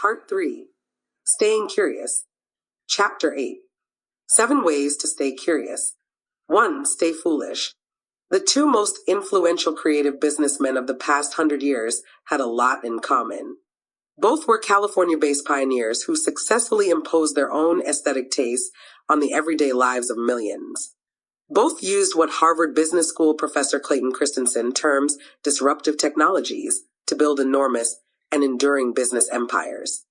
Part 3. Staying Curious. Chapter 8. 7 Ways to Stay Curious. 1. Stay foolish. The two most influential creative businessmen of the past 100 years had a lot in common. Both were California-based pioneers who successfully imposed their own aesthetic tastes on the everyday lives of millions. Both used what Harvard Business School professor Clayton Christensen terms disruptive technologies to build enormous and enduring business empires.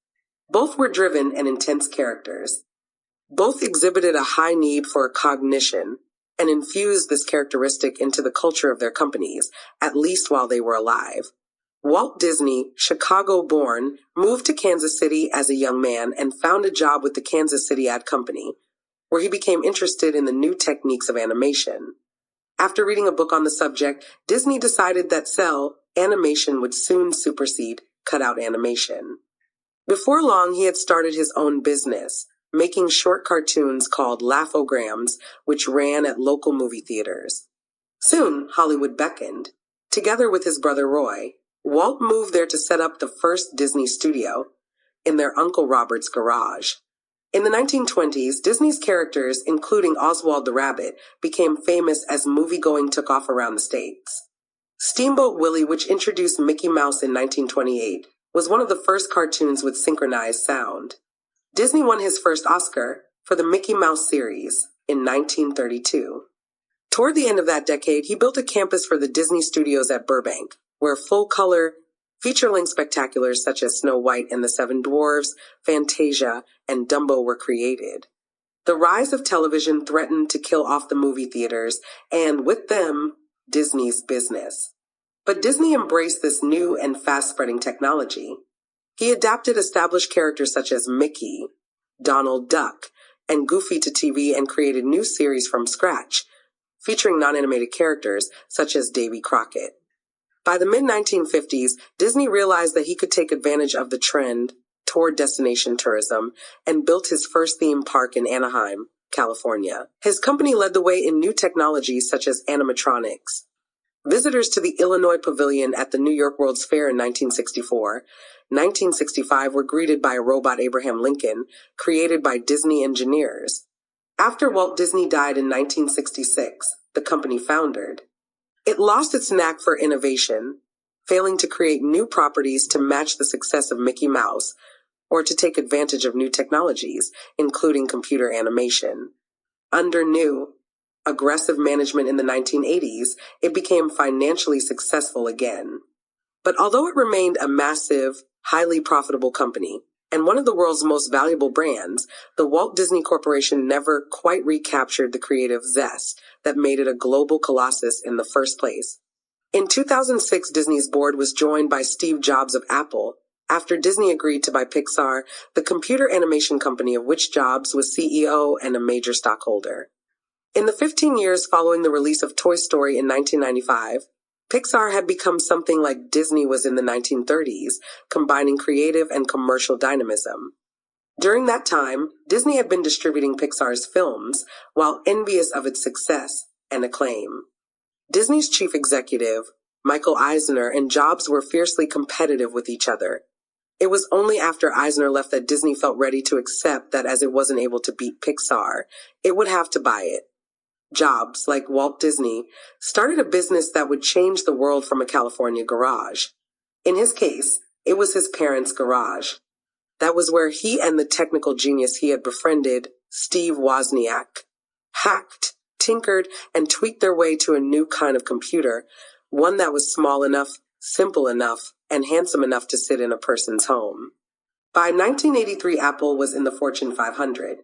Both were driven and intense characters. Both exhibited a high need for cognition and infused this characteristic into the culture of their companies, at least while they were alive. Walt Disney, Chicago-born, moved to Kansas City as a young man and found a job with the Kansas City Ad Company, where he became interested in the new techniques of animation. After reading a book on the subject, Disney decided that cell animation would soon supersede cutout animation. Before long, he had started his own business, making short cartoons called Laugh-O-Grams, which ran at local movie theaters. Soon, Hollywood beckoned. Together with his brother Roy, Walt moved there to set up the first Disney studio in their Uncle Robert's garage. In the 1920s, Disney's characters, including Oswald the Rabbit, became famous as movie-going took off around the States. Steamboat Willie, which introduced Mickey Mouse in 1928, was one of the first cartoons with synchronized sound. Disney won his first Oscar for the Mickey Mouse series in 1932. Toward the end of that decade, he built a campus for the Disney Studios at Burbank, where full-color, feature-length spectaculars such as Snow White and the Seven Dwarfs, Fantasia, and Dumbo were created. The rise of television threatened to kill off the movie theaters, and with them, Disney's business. But Disney embraced this new and fast-spreading technology. He adapted established characters such as Mickey, Donald Duck, and Goofy to TV and created new series from scratch, featuring non-animated characters such as Davy Crockett. By the mid-1950s, Disney realized that he could take advantage of the trend toward destination tourism and built his first theme park in Anaheim, California. His company led the way in new technologies such as animatronics. Visitors to the Illinois Pavilion at the New York World's Fair in 1965 were greeted by a robot Abraham Lincoln, created by Disney engineers. After Walt Disney died in 1966, the company foundered. It lost its knack for innovation, failing to create new properties to match the success of Mickey Mouse, or to take advantage of new technologies, including computer animation. Under new, aggressive management in the 1980s, it became financially successful again. But although it remained a massive, highly profitable company, and one of the world's most valuable brands, the Walt Disney Corporation never quite recaptured the creative zest that made it a global colossus in the first place. In 2006, Disney's board was joined by Steve Jobs of Apple, after Disney agreed to buy Pixar, the computer animation company of which Jobs was CEO and a major stockholder. In the 15 years following the release of Toy Story in 1995, Pixar had become something like Disney was in the 1930s, combining creative and commercial dynamism. During that time, Disney had been distributing Pixar's films, while envious of its success and acclaim. Disney's chief executive, Michael Eisner, and Jobs were fiercely competitive with each other. It was only after Eisner left that Disney felt ready to accept that as it wasn't able to beat Pixar, it would have to buy it. Jobs, like Walt Disney, started a business that would change the world from a California garage. In his case, it was his parents' garage. That was where he and the technical genius he had befriended, Steve Wozniak, hacked, tinkered, and tweaked their way to a new kind of computer, one that was small enough, simple enough, and handsome enough to sit in a person's home. By 1983, Apple was in the Fortune 500.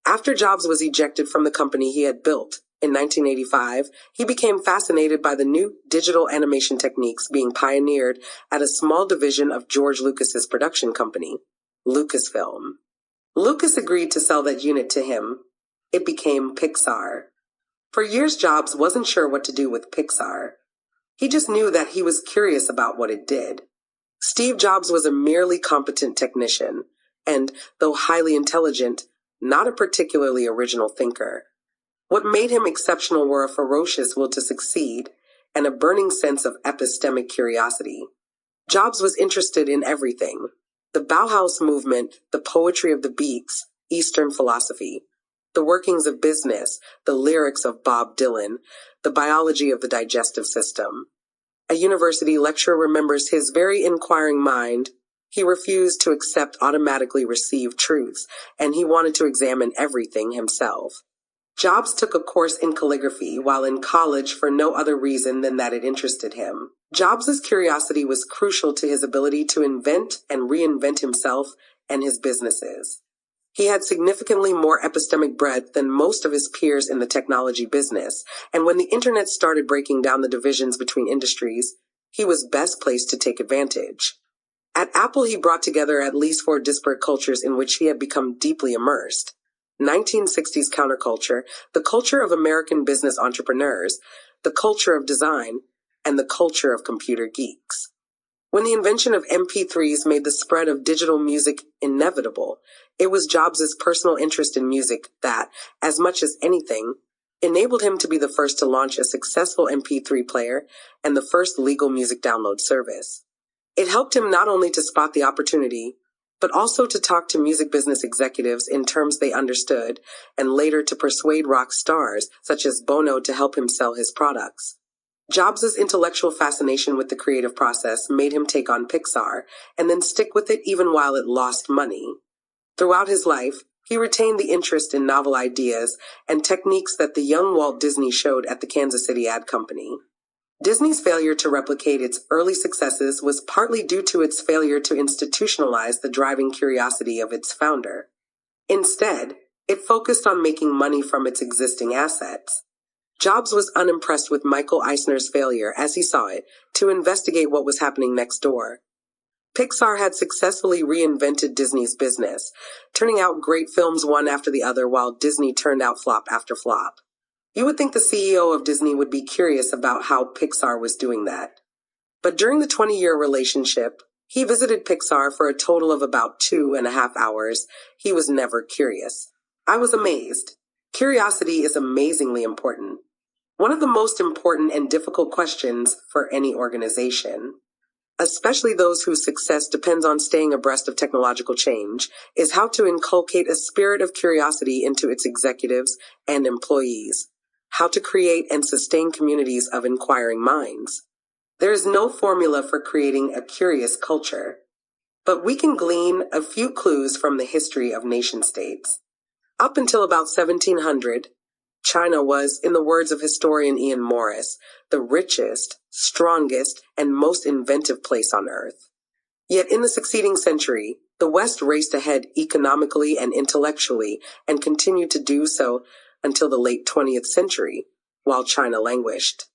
After Jobs was ejected from the company he had built in 1985, he became fascinated by the new digital animation techniques being pioneered at a small division of George Lucas's production company, Lucasfilm. Lucas agreed to sell that unit to him. It became Pixar. For years, Jobs wasn't sure what to do with Pixar. He just knew that he was curious about what it did. Steve Jobs was a merely competent technician, and, though highly intelligent, not a particularly original thinker. What made him exceptional were a ferocious will to succeed and a burning sense of epistemic curiosity. Jobs was interested in everything. The Bauhaus movement, the poetry of the Beats, Eastern philosophy, the workings of business, the lyrics of Bob Dylan, the biology of the digestive system. A university lecturer remembers his very inquiring mind. He refused to accept automatically received truths, and he wanted to examine everything himself. Jobs took a course in calligraphy while in college for no other reason than that it interested him. Jobs' curiosity was crucial to his ability to invent and reinvent himself and his businesses. He had significantly more epistemic breadth than most of his peers in the technology business, and when the internet started breaking down the divisions between industries, he was best placed to take advantage. At Apple, he brought together at least 4 disparate cultures in which he had become deeply immersed. 1960s counterculture, the culture of American business entrepreneurs, the culture of design, and the culture of computer geeks. When the invention of MP3s made the spread of digital music inevitable, it was Jobs' personal interest in music that, as much as anything, enabled him to be the first to launch a successful MP3 player and the first legal music download service. It helped him not only to spot the opportunity, but also to talk to music business executives in terms they understood, and later to persuade rock stars such as Bono to help him sell his products. Jobs' intellectual fascination with the creative process made him take on Pixar, and then stick with it even while it lost money. Throughout his life, he retained the interest in novel ideas and techniques that the young Walt Disney showed at the Kansas City Ad Company. Disney's failure to replicate its early successes was partly due to its failure to institutionalize the driving curiosity of its founder. Instead, it focused on making money from its existing assets. Jobs was unimpressed with Michael Eisner's failure, as he saw it, to investigate what was happening next door. Pixar had successfully reinvented Disney's business, turning out great films one after the other while Disney turned out flop after flop. You would think the CEO of Disney would be curious about how Pixar was doing that. But during the 20-year relationship, he visited Pixar for a total of about 2.5 hours. He was never curious. I was amazed. Curiosity is amazingly important. One of the most important and difficult questions for any organization, especially those whose success depends on staying abreast of technological change, is how to inculcate a spirit of curiosity into its executives and employees. How to create and sustain communities of inquiring minds. There is no formula for creating a curious culture, but we can glean a few clues from the history of nation-states. Up until about 1700, China was, in the words of historian Ian Morris, the richest, strongest, and most inventive place on earth. Yet in the succeeding century, the West raced ahead economically and intellectually and continued to do so until the late 20th century, while China languished.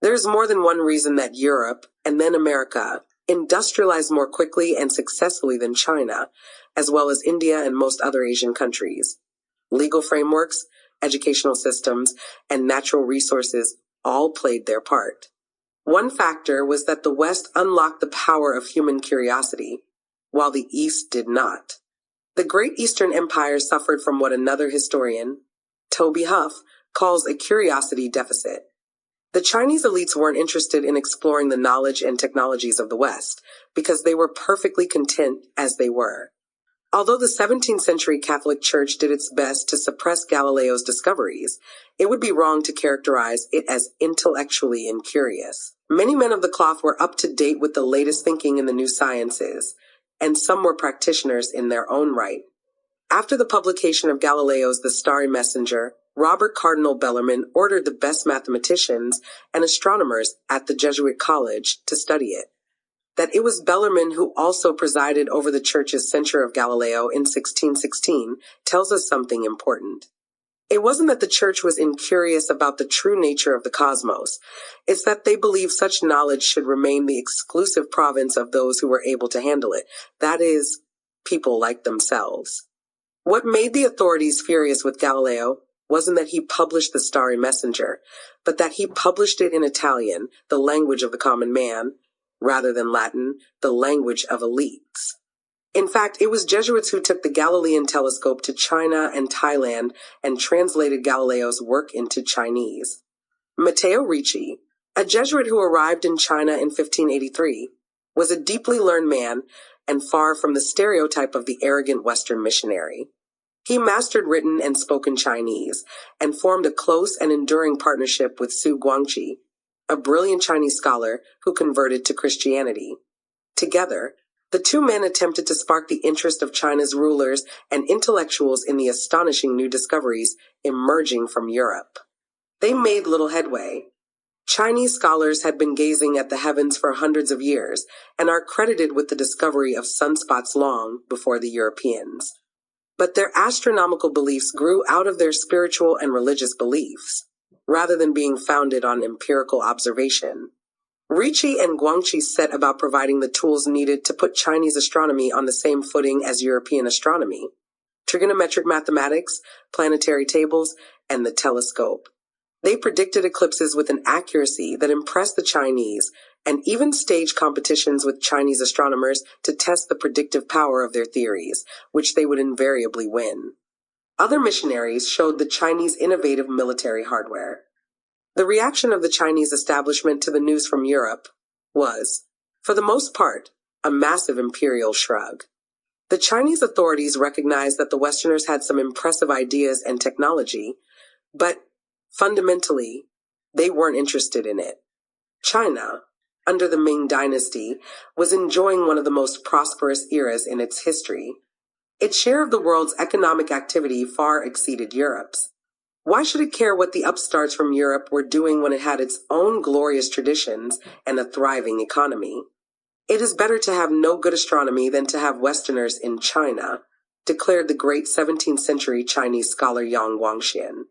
There's more than one reason that Europe, and then America, industrialized more quickly and successfully than China, as well as India and most other Asian countries. Legal frameworks, educational systems, and natural resources all played their part. One factor was that the West unlocked the power of human curiosity, while the East did not. The Great Eastern Empire suffered from what another historian, Toby Huff, calls a curiosity deficit. The Chinese elites weren't interested in exploring the knowledge and technologies of the West because they were perfectly content as they were. Although the 17th century Catholic Church did its best to suppress Galileo's discoveries, it would be wrong to characterize it as intellectually incurious. Many men of the cloth were up to date with the latest thinking in the new sciences, and some were practitioners in their own right. After the publication of Galileo's The Starry Messenger, Robert Cardinal Bellarmine ordered the best mathematicians and astronomers at the Jesuit college to study it. That it was Bellarmine who also presided over the church's censure of Galileo in 1616 tells us something important. It wasn't that the church was incurious about the true nature of the cosmos. It's that they believed such knowledge should remain the exclusive province of those who were able to handle it. That is, people like themselves. What made the authorities furious with Galileo wasn't that he published the Starry Messenger, but that he published it in Italian, the language of the common man, rather than Latin, the language of elites. In fact, it was Jesuits who took the Galilean telescope to China and Thailand and translated Galileo's work into Chinese. Matteo Ricci, a Jesuit who arrived in China in 1583, was a deeply learned man and far from the stereotype of the arrogant Western missionary. He mastered written and spoken Chinese and formed a close and enduring partnership with Su Guangqi, a brilliant Chinese scholar who converted to Christianity. Together, the two men attempted to spark the interest of China's rulers and intellectuals in the astonishing new discoveries emerging from Europe. They made little headway. Chinese scholars had been gazing at the heavens for hundreds of years and are credited with the discovery of sunspots long before the Europeans. But their astronomical beliefs grew out of their spiritual and religious beliefs, rather than being founded on empirical observation. Ricci and Guangqi set about providing the tools needed to put Chinese astronomy on the same footing as European astronomy: trigonometric mathematics, planetary tables, and the telescope. They predicted eclipses with an accuracy that impressed the Chinese, and even staged competitions with Chinese astronomers to test the predictive power of their theories, which they would invariably win. Other missionaries showed the Chinese innovative military hardware. The reaction of the Chinese establishment to the news from Europe was, for the most part, a massive imperial shrug. The Chinese authorities recognized that the Westerners had some impressive ideas and technology, but fundamentally, they weren't interested in it. China, under the Ming Dynasty, was enjoying one of the most prosperous eras in its history. Its share of the world's economic activity far exceeded Europe's. Why should it care what the upstarts from Europe were doing when it had its own glorious traditions and a thriving economy? It is better to have no good astronomy than to have Westerners in China, declared the great 17th century Chinese scholar Yang Guangxian.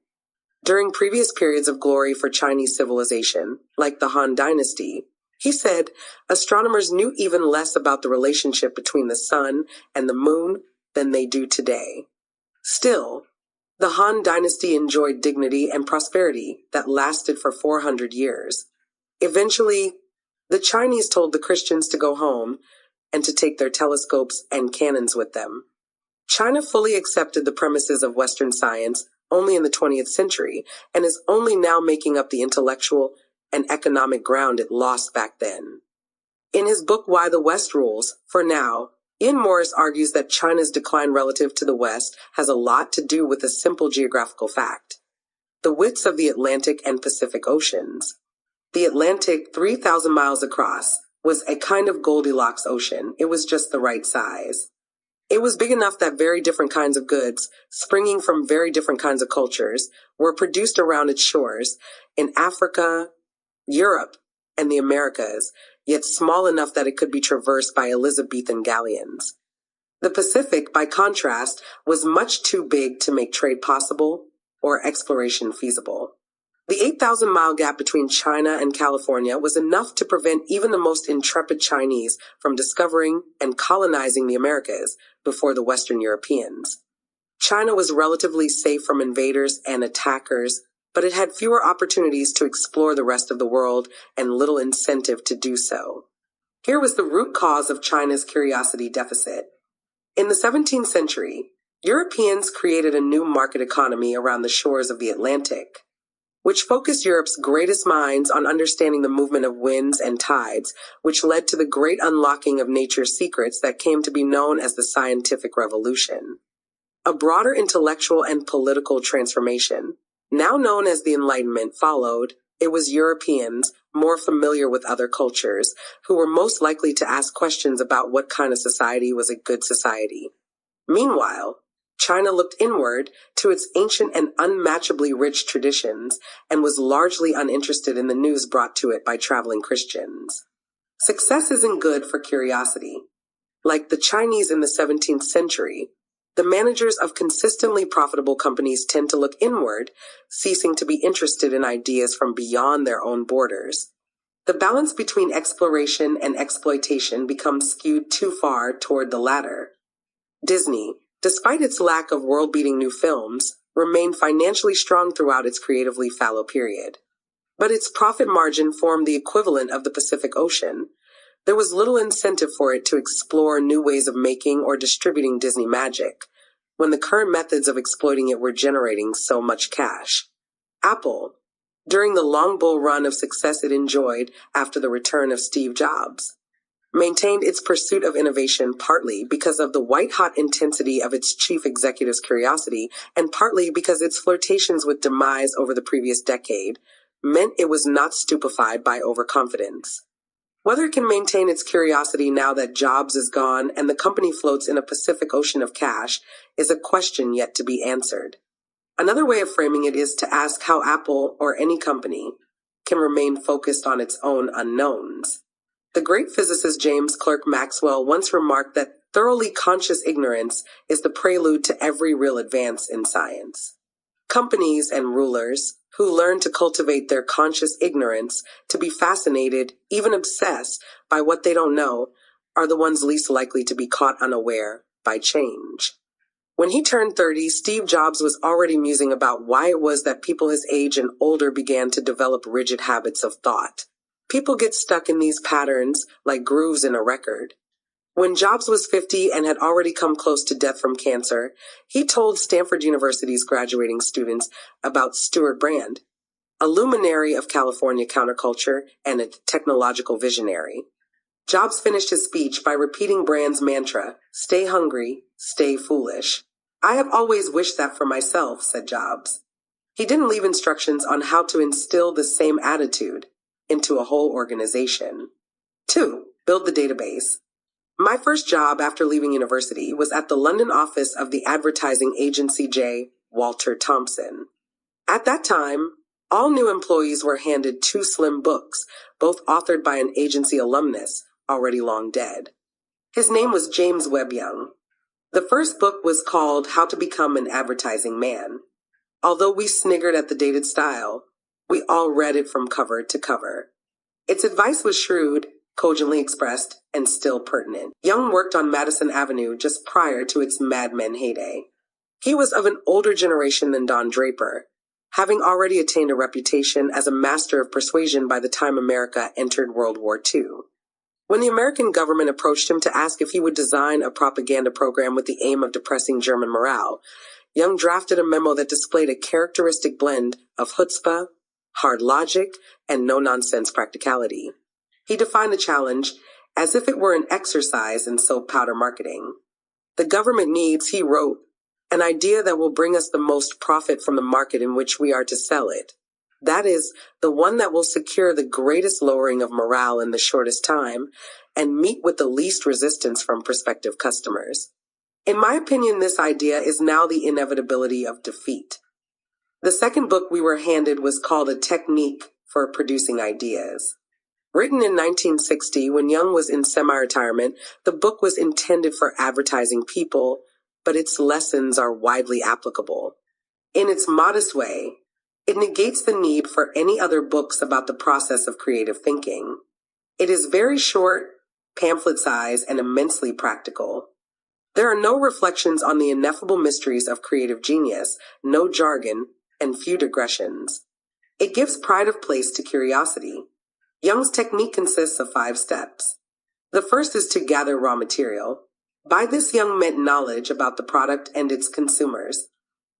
During previous periods of glory for Chinese civilization, like the Han Dynasty, he said, astronomers knew even less about the relationship between the sun and the moon than they do today. Still, the Han Dynasty enjoyed dignity and prosperity that lasted for 400 years. Eventually, the Chinese told the Christians to go home and to take their telescopes and cannons with them. China fully accepted the premises of Western science only in the 20th century and is only now making up the intellectual and economic ground it lost back then. In his book Why the West Rules, for now, Ian Morris argues that China's decline relative to the West has a lot to do with a simple geographical fact: the widths of the Atlantic and Pacific Oceans. The Atlantic, 3,000 miles across, was a kind of Goldilocks ocean. It was just the right size. It was big enough that very different kinds of goods, springing from very different kinds of cultures, were produced around its shores in Africa, Europe, and the Americas, yet small enough that it could be traversed by Elizabethan galleons. The Pacific, by contrast, was much too big to make trade possible or exploration feasible. The 8,000-mile gap between China and California was enough to prevent even the most intrepid Chinese from discovering and colonizing the Americas before the Western Europeans. China was relatively safe from invaders and attackers, but it had fewer opportunities to explore the rest of the world and little incentive to do so. Here was the root cause of China's curiosity deficit. In the 17th century, Europeans created a new market economy around the shores of the Atlantic, which focused Europe's greatest minds on understanding the movement of winds and tides, which led to the great unlocking of nature's secrets that came to be known as the scientific revolution. A broader intellectual and political transformation, now known as the Enlightenment, followed. It was Europeans, more familiar with other cultures, who were most likely to ask questions about what kind of society was a good society. Meanwhile, China looked inward to its ancient and unmatchably rich traditions and was largely uninterested in the news brought to it by traveling Christians. Success isn't good for curiosity. Like the Chinese in the 17th century, the managers of consistently profitable companies tend to look inward, ceasing to be interested in ideas from beyond their own borders. The balance between exploration and exploitation becomes skewed too far toward the latter. Disney, despite its lack of world-beating new films, remained financially strong throughout its creatively fallow period. But its profit margin formed the equivalent of the Pacific Ocean. There was little incentive for it to explore new ways of making or distributing Disney magic, when the current methods of exploiting it were generating so much cash. Apple, during the long bull run of success it enjoyed after the return of Steve Jobs, maintained its pursuit of innovation partly because of the white-hot intensity of its chief executive's curiosity, and partly because its flirtations with demise over the previous decade meant it was not stupefied by overconfidence. Whether it can maintain its curiosity now that Jobs is gone and the company floats in a Pacific Ocean of cash is a question yet to be answered. Another way of framing it is to ask how Apple, or any company, can remain focused on its own unknowns. The great physicist James Clerk Maxwell once remarked that thoroughly conscious ignorance is the prelude to every real advance in science. Companies and rulers who learn to cultivate their conscious ignorance, to be fascinated, even obsessed, by what they don't know, are the ones least likely to be caught unaware by change. When he turned 30, Steve Jobs was already musing about why it was that people his age and older began to develop rigid habits of thought. People get stuck in these patterns like grooves in a record. When Jobs was 50 and had already come close to death from cancer, he told Stanford University's graduating students about Stuart Brand, a luminary of California counterculture and a technological visionary. Jobs finished his speech by repeating Brand's mantra, "Stay hungry, stay foolish." "I have always wished that for myself," said Jobs. He didn't leave instructions on how to instill the same attitude into a whole organization. 2. Build the database. My first job after leaving university was at the London office of the advertising agency J. Walter Thompson. At that time, all new employees were handed 2 slim books, both authored by an agency alumnus, already long dead. His name was James Webb Young. The first book was called How to Become an Advertising Man. Although we sniggered at the dated style, we all read it from cover to cover. Its advice was shrewd, cogently expressed, and still pertinent. Young worked on Madison Avenue just prior to its Mad Men heyday. He was of an older generation than Don Draper, having already attained a reputation as a master of persuasion by the time America entered World War II. When the American government approached him to ask if he would design a propaganda program with the aim of depressing German morale, Young drafted a memo that displayed a characteristic blend of chutzpah, hard logic, and no-nonsense practicality. He defined the challenge as if it were an exercise in soap powder marketing. The government needs, he wrote, an idea that will bring us the most profit from the market in which we are to sell it. That is, the one that will secure the greatest lowering of morale in the shortest time and meet with the least resistance from prospective customers. In my opinion, this idea is now the inevitability of defeat. The second book we were handed was called A Technique for Producing Ideas. Written in 1960, when Young was in semi-retirement, the book was intended for advertising people, but its lessons are widely applicable. In its modest way, it negates the need for any other books about the process of creative thinking. It is very short, pamphlet-sized, and immensely practical. There are no reflections on the ineffable mysteries of creative genius, no jargon, and few digressions. It gives pride of place to curiosity. Young's technique consists of 5 steps. The first is to gather raw material. By this, Young meant knowledge about the product and its consumers.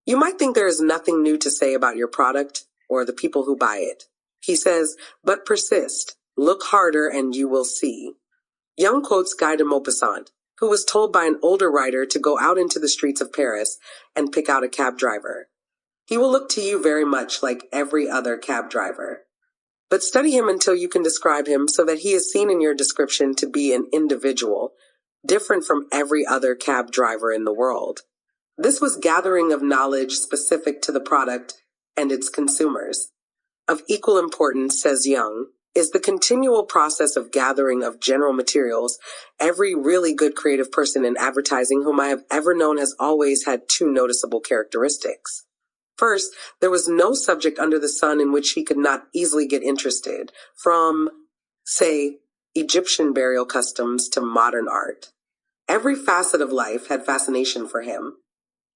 You might think there is nothing new to say about your product or the people who buy it. He says, but persist, look harder, and you will see. Young quotes Guy de Maupassant, who was told by an older writer to go out into the streets of Paris and pick out a cab driver. He will look to you very much like every other cab driver. But study him until you can describe him so that he is seen in your description to be an individual, different from every other cab driver in the world. This was gathering of knowledge specific to the product and its consumers. Of equal importance, says Young, is the continual process of gathering of general materials. Every really good creative person in advertising whom I have ever known has always had 2 noticeable characteristics. First, there was no subject under the sun in which he could not easily get interested, from, say, Egyptian burial customs to modern art. Every facet of life had fascination for him.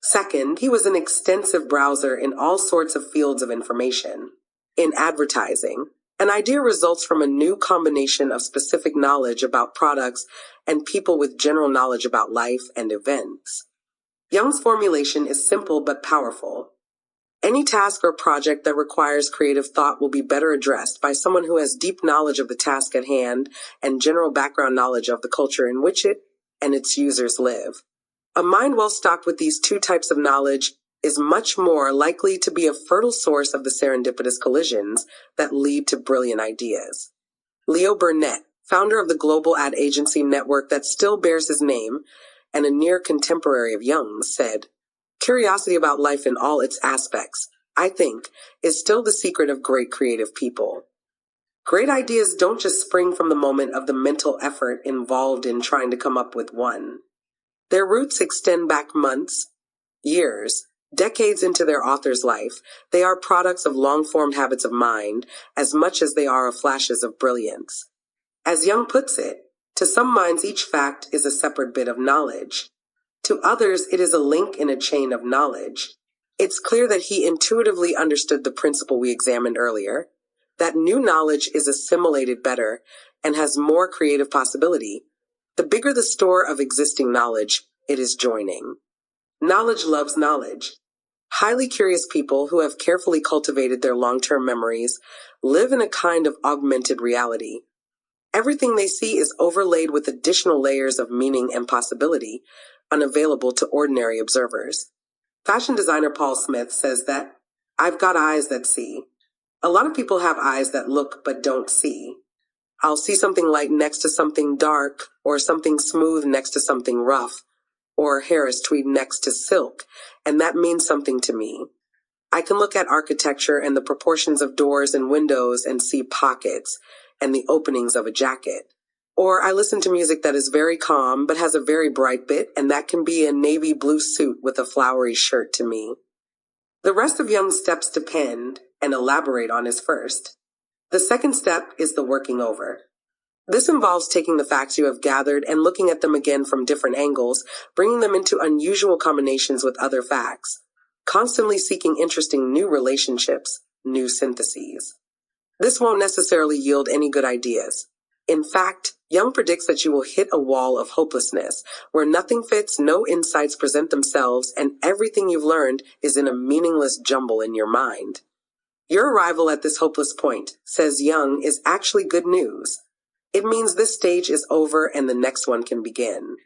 Second, he was an extensive browser in all sorts of fields of information. In advertising, an idea results from a new combination of specific knowledge about products and people with general knowledge about life and events. Young's formulation is simple but powerful. Any task or project that requires creative thought will be better addressed by someone who has deep knowledge of the task at hand and general background knowledge of the culture in which it and its users live. A mind well stocked with these two types of knowledge is much more likely to be a fertile source of the serendipitous collisions that lead to brilliant ideas. Leo Burnett, founder of the global ad agency network that still bears his name, and a near contemporary of Jung's, said, "Curiosity about life in all its aspects, I think, is still the secret of great creative people." Great ideas don't just spring from the moment of the mental effort involved in trying to come up with one. Their roots extend back months, years, decades into their author's life. They are products of long-formed habits of mind as much as they are of flashes of brilliance. As Jung puts it, to some minds each fact is a separate bit of knowledge. To others, it is a link in a chain of knowledge. It's clear that he intuitively understood the principle we examined earlier, that new knowledge is assimilated better and has more creative possibility. The bigger the store of existing knowledge, it is joining. Knowledge loves knowledge. Highly curious people who have carefully cultivated their long-term memories live in a kind of augmented reality. Everything they see is overlaid with additional layers of meaning and possibility, unavailable to ordinary observers. Fashion designer Paul Smith says that, "I've got eyes that see." A lot of people have eyes that look but don't see. I'll see something light next to something dark, or something smooth next to something rough, or Harris tweed next to silk, and that means something to me. I can look at architecture and the proportions of doors and windows and see pockets and the openings of a jacket. Or I listen to music that is very calm but has a very bright bit, and that can be a navy blue suit with a flowery shirt to me. The rest of Jung's steps depend and elaborate on his first. The second step is the working over. This involves taking the facts you have gathered and looking at them again from different angles, bringing them into unusual combinations with other facts, constantly seeking interesting new relationships, new syntheses. This won't necessarily yield any good ideas. In fact, Jung predicts that you will hit a wall of hopelessness, where nothing fits, no insights present themselves, and everything you've learned is in a meaningless jumble in your mind. Your arrival at this hopeless point, says Jung, is actually good news. It means this stage is over and the next one can begin.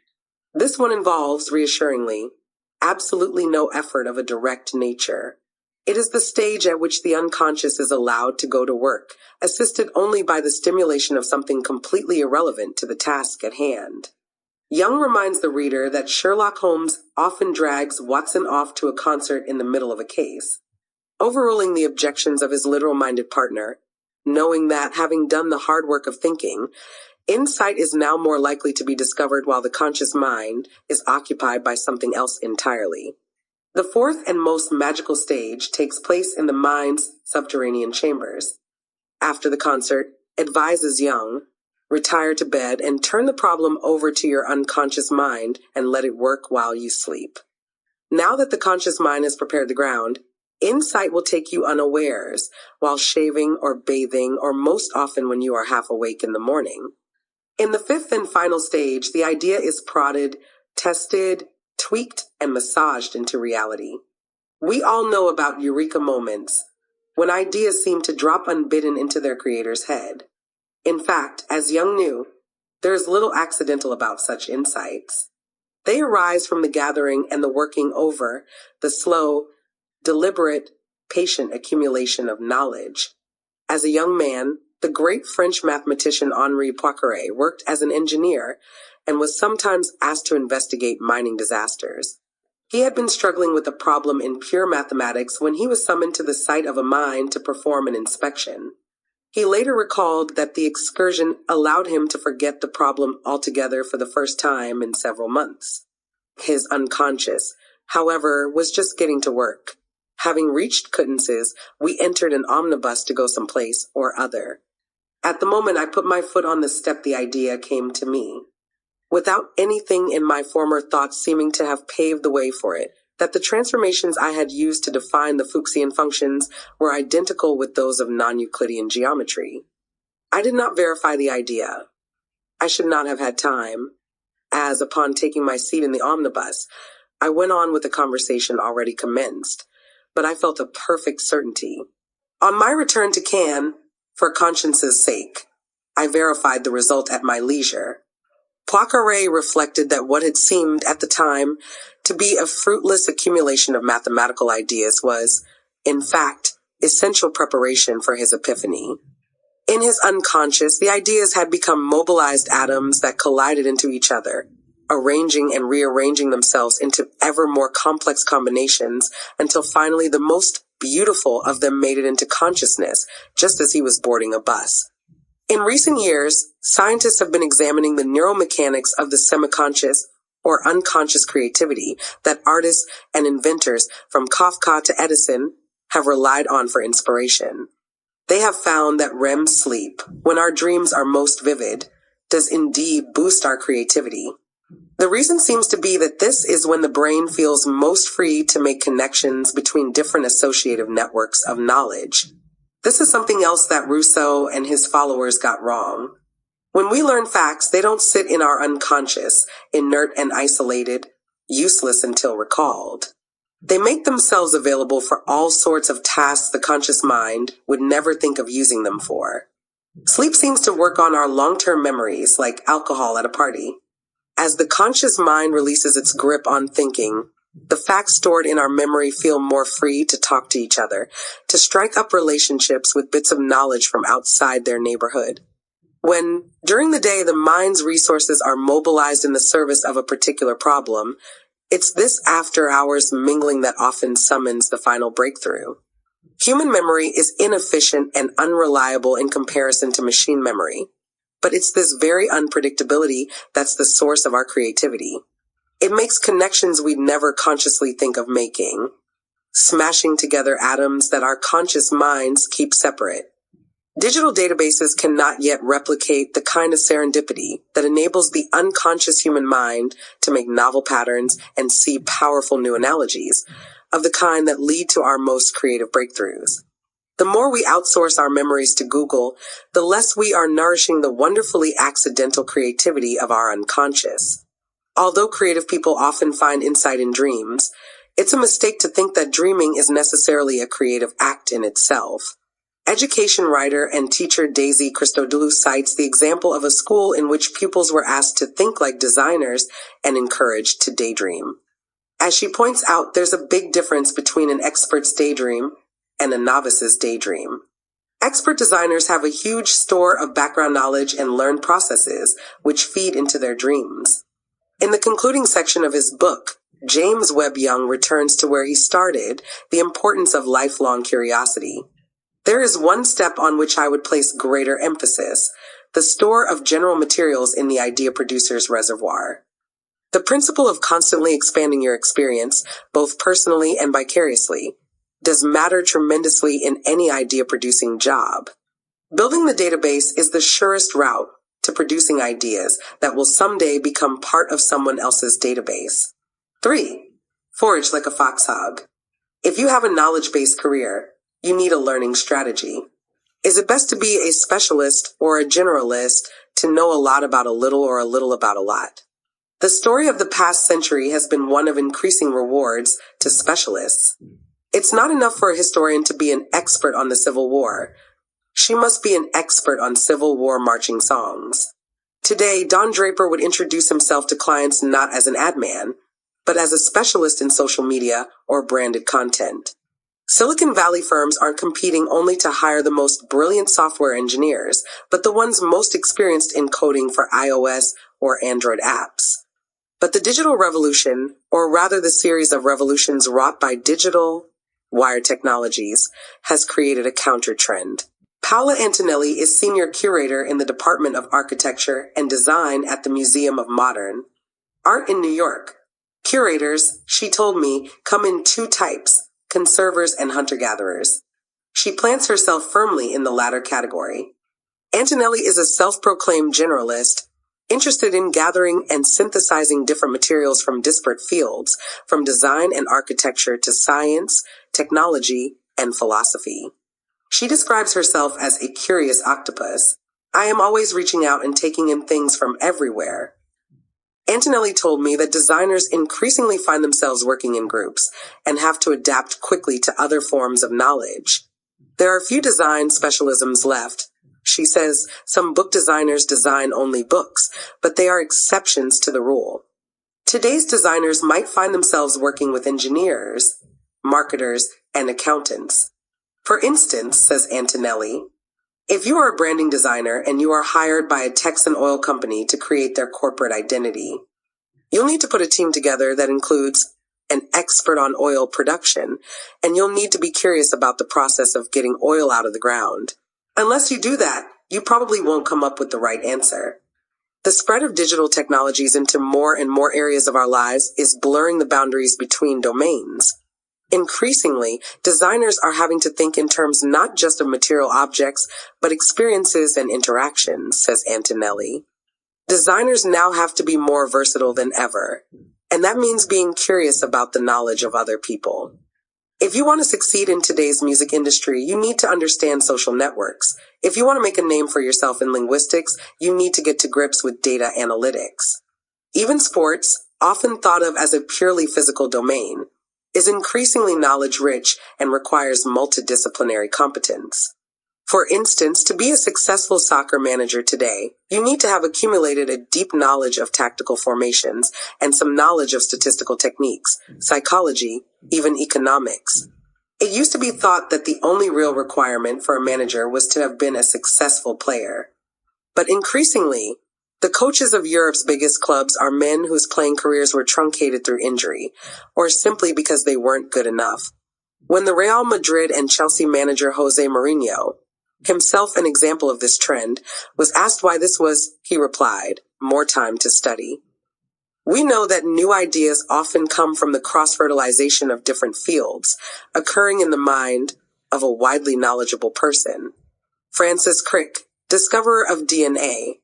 This one involves, reassuringly, absolutely no effort of a direct nature. It is the stage at which the unconscious is allowed to go to work, assisted only by the stimulation of something completely irrelevant to the task at hand. Jung reminds the reader that Sherlock Holmes often drags Watson off to a concert in the middle of a case, overruling the objections of his literal-minded partner, knowing that, having done the hard work of thinking, insight is now more likely to be discovered while the conscious mind is occupied by something else entirely. The fourth and most magical stage takes place in the mind's subterranean chambers. After the concert, advises Jung, retire to bed and turn the problem over to your unconscious mind and let it work while you sleep. Now that the conscious mind has prepared the ground, insight will take you unawares while shaving or bathing, or most often when you are half awake in the morning. In the fifth and final stage, the idea is prodded, tested, tweaked, and massaged into reality. We all know about eureka moments, when ideas seem to drop unbidden into their creator's head. In fact, as Jung knew, there is little accidental about such insights. They arise from the gathering and the working over, the slow, deliberate, patient accumulation of knowledge. As a young man, the great French mathematician Henri Poincaré worked as an engineer and was sometimes asked to investigate mining disasters. He had been struggling with a problem in pure mathematics when he was summoned to the site of a mine to perform an inspection. He later recalled that the excursion allowed him to forget the problem altogether for the first time in several months. His unconscious, however, was just getting to work. Having reached Kuttenses, we entered an omnibus to go someplace or other. At the moment I put my foot on the step, the idea came to me, without anything in my former thoughts seeming to have paved the way for it, that the transformations I had used to define the Fuchsian functions were identical with those of non-Euclidean geometry. I did not verify the idea. I should not have had time, as, upon taking my seat in the omnibus, I went on with the conversation already commenced. but I felt a perfect certainty. On my return to Cannes, for conscience's sake, I verified the result at my leisure. Poincaré reflected that what had seemed at the time to be a fruitless accumulation of mathematical ideas was, in fact, essential preparation for his epiphany. In his unconscious, the ideas had become mobilized atoms that collided into each other, arranging and rearranging themselves into ever more complex combinations until finally the most beautiful of them made it into consciousness, just as he was boarding a bus. In recent years, scientists have been examining the neuromechanics of the semiconscious or unconscious creativity that artists and inventors from Kafka to Edison have relied on for inspiration. They have found that REM sleep, when our dreams are most vivid, does indeed boost our creativity. The reason seems to be that this is when the brain feels most free to make connections between different associative networks of knowledge. This is something else that Rousseau and his followers got wrong. When we learn facts, they don't sit in our unconscious, inert and isolated, useless until recalled. They make themselves available for all sorts of tasks the conscious mind would never think of using them for. Sleep seems to work on our long-term memories, like alcohol at a party. As the conscious mind releases its grip on thinking, the facts stored in our memory feel more free to talk to each other, to strike up relationships with bits of knowledge from outside their neighborhood. When, during the day, the mind's resources are mobilized in the service of a particular problem, it's this after-hours mingling that often summons the final breakthrough. Human memory is inefficient and unreliable in comparison to machine memory, but it's this very unpredictability that's the source of our creativity. It makes connections we'd never consciously think of making, smashing together atoms that our conscious minds keep separate. Digital databases cannot yet replicate the kind of serendipity that enables the unconscious human mind to make novel patterns and see powerful new analogies, of the kind that lead to our most creative breakthroughs. The more we outsource our memories to Google, the less we are nourishing the wonderfully accidental creativity of our unconscious. Although creative people often find insight in dreams, it's a mistake to think that dreaming is necessarily a creative act in itself. Education writer and teacher Daisy Christodoulou cites the example of a school in which pupils were asked to think like designers and encouraged to daydream. As she points out, there's a big difference between an expert's daydream and a novice's daydream. Expert designers have a huge store of background knowledge and learned processes, which feed into their dreams. In the concluding section of his book, James Webb Young returns to where he started, the importance of lifelong curiosity. There is one step on which I would place greater emphasis, the store of general materials in the idea producer's reservoir. The principle of constantly expanding your experience, both personally and vicariously, does matter tremendously in any idea-producing job. Building the database is the surest route to producing ideas that will someday become part of someone else's database. 3. Forage like a foxhog. If you have a knowledge-based career, you need a learning strategy. Is it best to be a specialist or a generalist to know a lot about a little or a little about a lot? The story of the past century has been one of increasing rewards to specialists. It's not enough for a historian to be an expert on the Civil War. She must be an expert on Civil War marching songs. Today, Don Draper would introduce himself to clients not as an ad man, but as a specialist in social media or branded content. Silicon Valley firms aren't competing only to hire the most brilliant software engineers, but the ones most experienced in coding for iOS or Android apps. But the digital revolution, or rather the series of revolutions wrought by digital wire technologies, has created a counter-trend. Paola Antonelli is senior curator in the Department of Architecture and Design at the Museum of Modern Art in New York. Curators, she told me, come in two types, conservers and hunter-gatherers. She plants herself firmly in the latter category. Antonelli is a self-proclaimed generalist, interested in gathering and synthesizing different materials from disparate fields, from design and architecture to science, technology, and philosophy. She describes herself as a curious octopus. I am always reaching out and taking in things from everywhere. Antonelli told me that designers increasingly find themselves working in groups and have to adapt quickly to other forms of knowledge. There are few design specialisms left. She says some book designers design only books, but they are exceptions to the rule. Today's designers might find themselves working with engineers, marketers, and accountants. For instance, says Antonelli, if you are a branding designer and you are hired by a Texan oil company to create their corporate identity, you'll need to put a team together that includes an expert on oil production, and you'll need to be curious about the process of getting oil out of the ground. Unless you do that, you probably won't come up with the right answer. The spread of digital technologies into more and more areas of our lives is blurring the boundaries between domains. Increasingly, designers are having to think in terms not just of material objects, but experiences and interactions, says Antonelli. Designers now have to be more versatile than ever, and that means being curious about the knowledge of other people. If you want to succeed in today's music industry, you need to understand social networks. If you want to make a name for yourself in linguistics, you need to get to grips with data analytics. Even sports, often thought of as a purely physical domain, is increasingly knowledge-rich and requires multidisciplinary competence. For instance, to be a successful soccer manager today, you need to have accumulated a deep knowledge of tactical formations and some knowledge of statistical techniques, psychology, even economics. It used to be thought that the only real requirement for a manager was to have been a successful player. But increasingly, the coaches of Europe's biggest clubs are men whose playing careers were truncated through injury, or simply because they weren't good enough. When the Real Madrid and Chelsea manager Jose Mourinho, himself an example of this trend, was asked why this was, he replied, more time to study. We know that new ideas often come from the cross-fertilization of different fields, occurring in the mind of a widely knowledgeable person. Francis Crick, discoverer of DNA,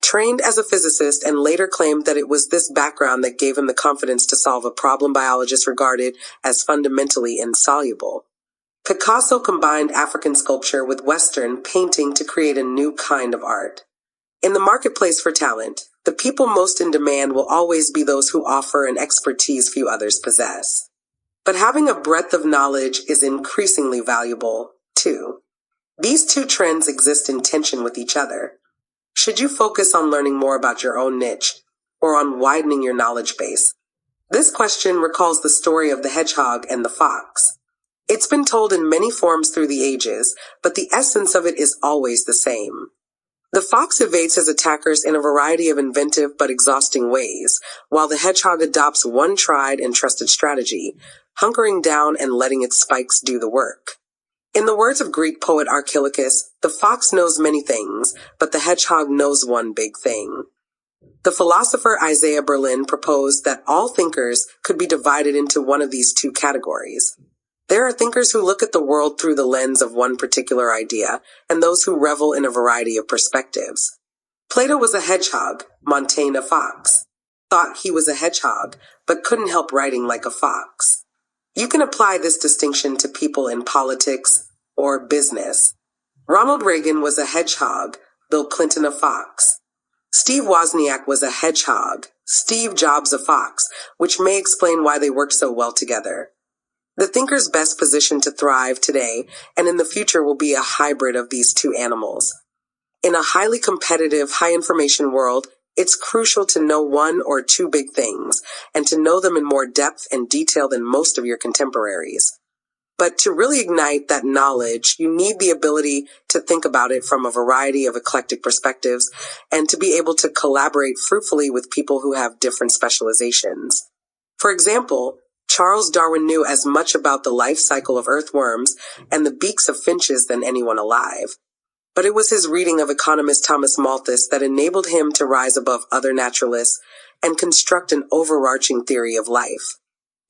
trained as a physicist and later claimed that it was this background that gave him the confidence to solve a problem biologists regarded as fundamentally insoluble. Picasso combined African sculpture with Western painting to create a new kind of art. In the marketplace for talent, the people most in demand will always be those who offer an expertise few others possess. But having a breadth of knowledge is increasingly valuable, too. These two trends exist in tension with each other. Should you focus on learning more about your own niche, or on widening your knowledge base? This question recalls the story of the hedgehog and the fox. It's been told in many forms through the ages, but the essence of it is always the same. The fox evades his attackers in a variety of inventive but exhausting ways, while the hedgehog adopts one tried and trusted strategy, hunkering down and letting its spikes do the work. In the words of Greek poet Archilochus, the fox knows many things, but the hedgehog knows one big thing. The philosopher Isaiah Berlin proposed that all thinkers could be divided into one of these two categories. There are thinkers who look at the world through the lens of one particular idea, and those who revel in a variety of perspectives. Plato was a hedgehog, Montaigne a fox. Thought he was a hedgehog, but couldn't help writing like a fox. You can apply this distinction to people in politics or business. Ronald Reagan was a hedgehog, Bill Clinton a fox. Steve Wozniak was a hedgehog, Steve Jobs a fox, which may explain why they work so well together. The thinker's best position to thrive today and in the future will be a hybrid of these two animals. In a highly competitive, high-information world, it's crucial to know one or two big things, and to know them in more depth and detail than most of your contemporaries. But to really ignite that knowledge, you need the ability to think about it from a variety of eclectic perspectives, and to be able to collaborate fruitfully with people who have different specializations. For example, Charles Darwin knew as much about the life cycle of earthworms and the beaks of finches than anyone alive. But it was his reading of economist Thomas Malthus that enabled him to rise above other naturalists and construct an overarching theory of life.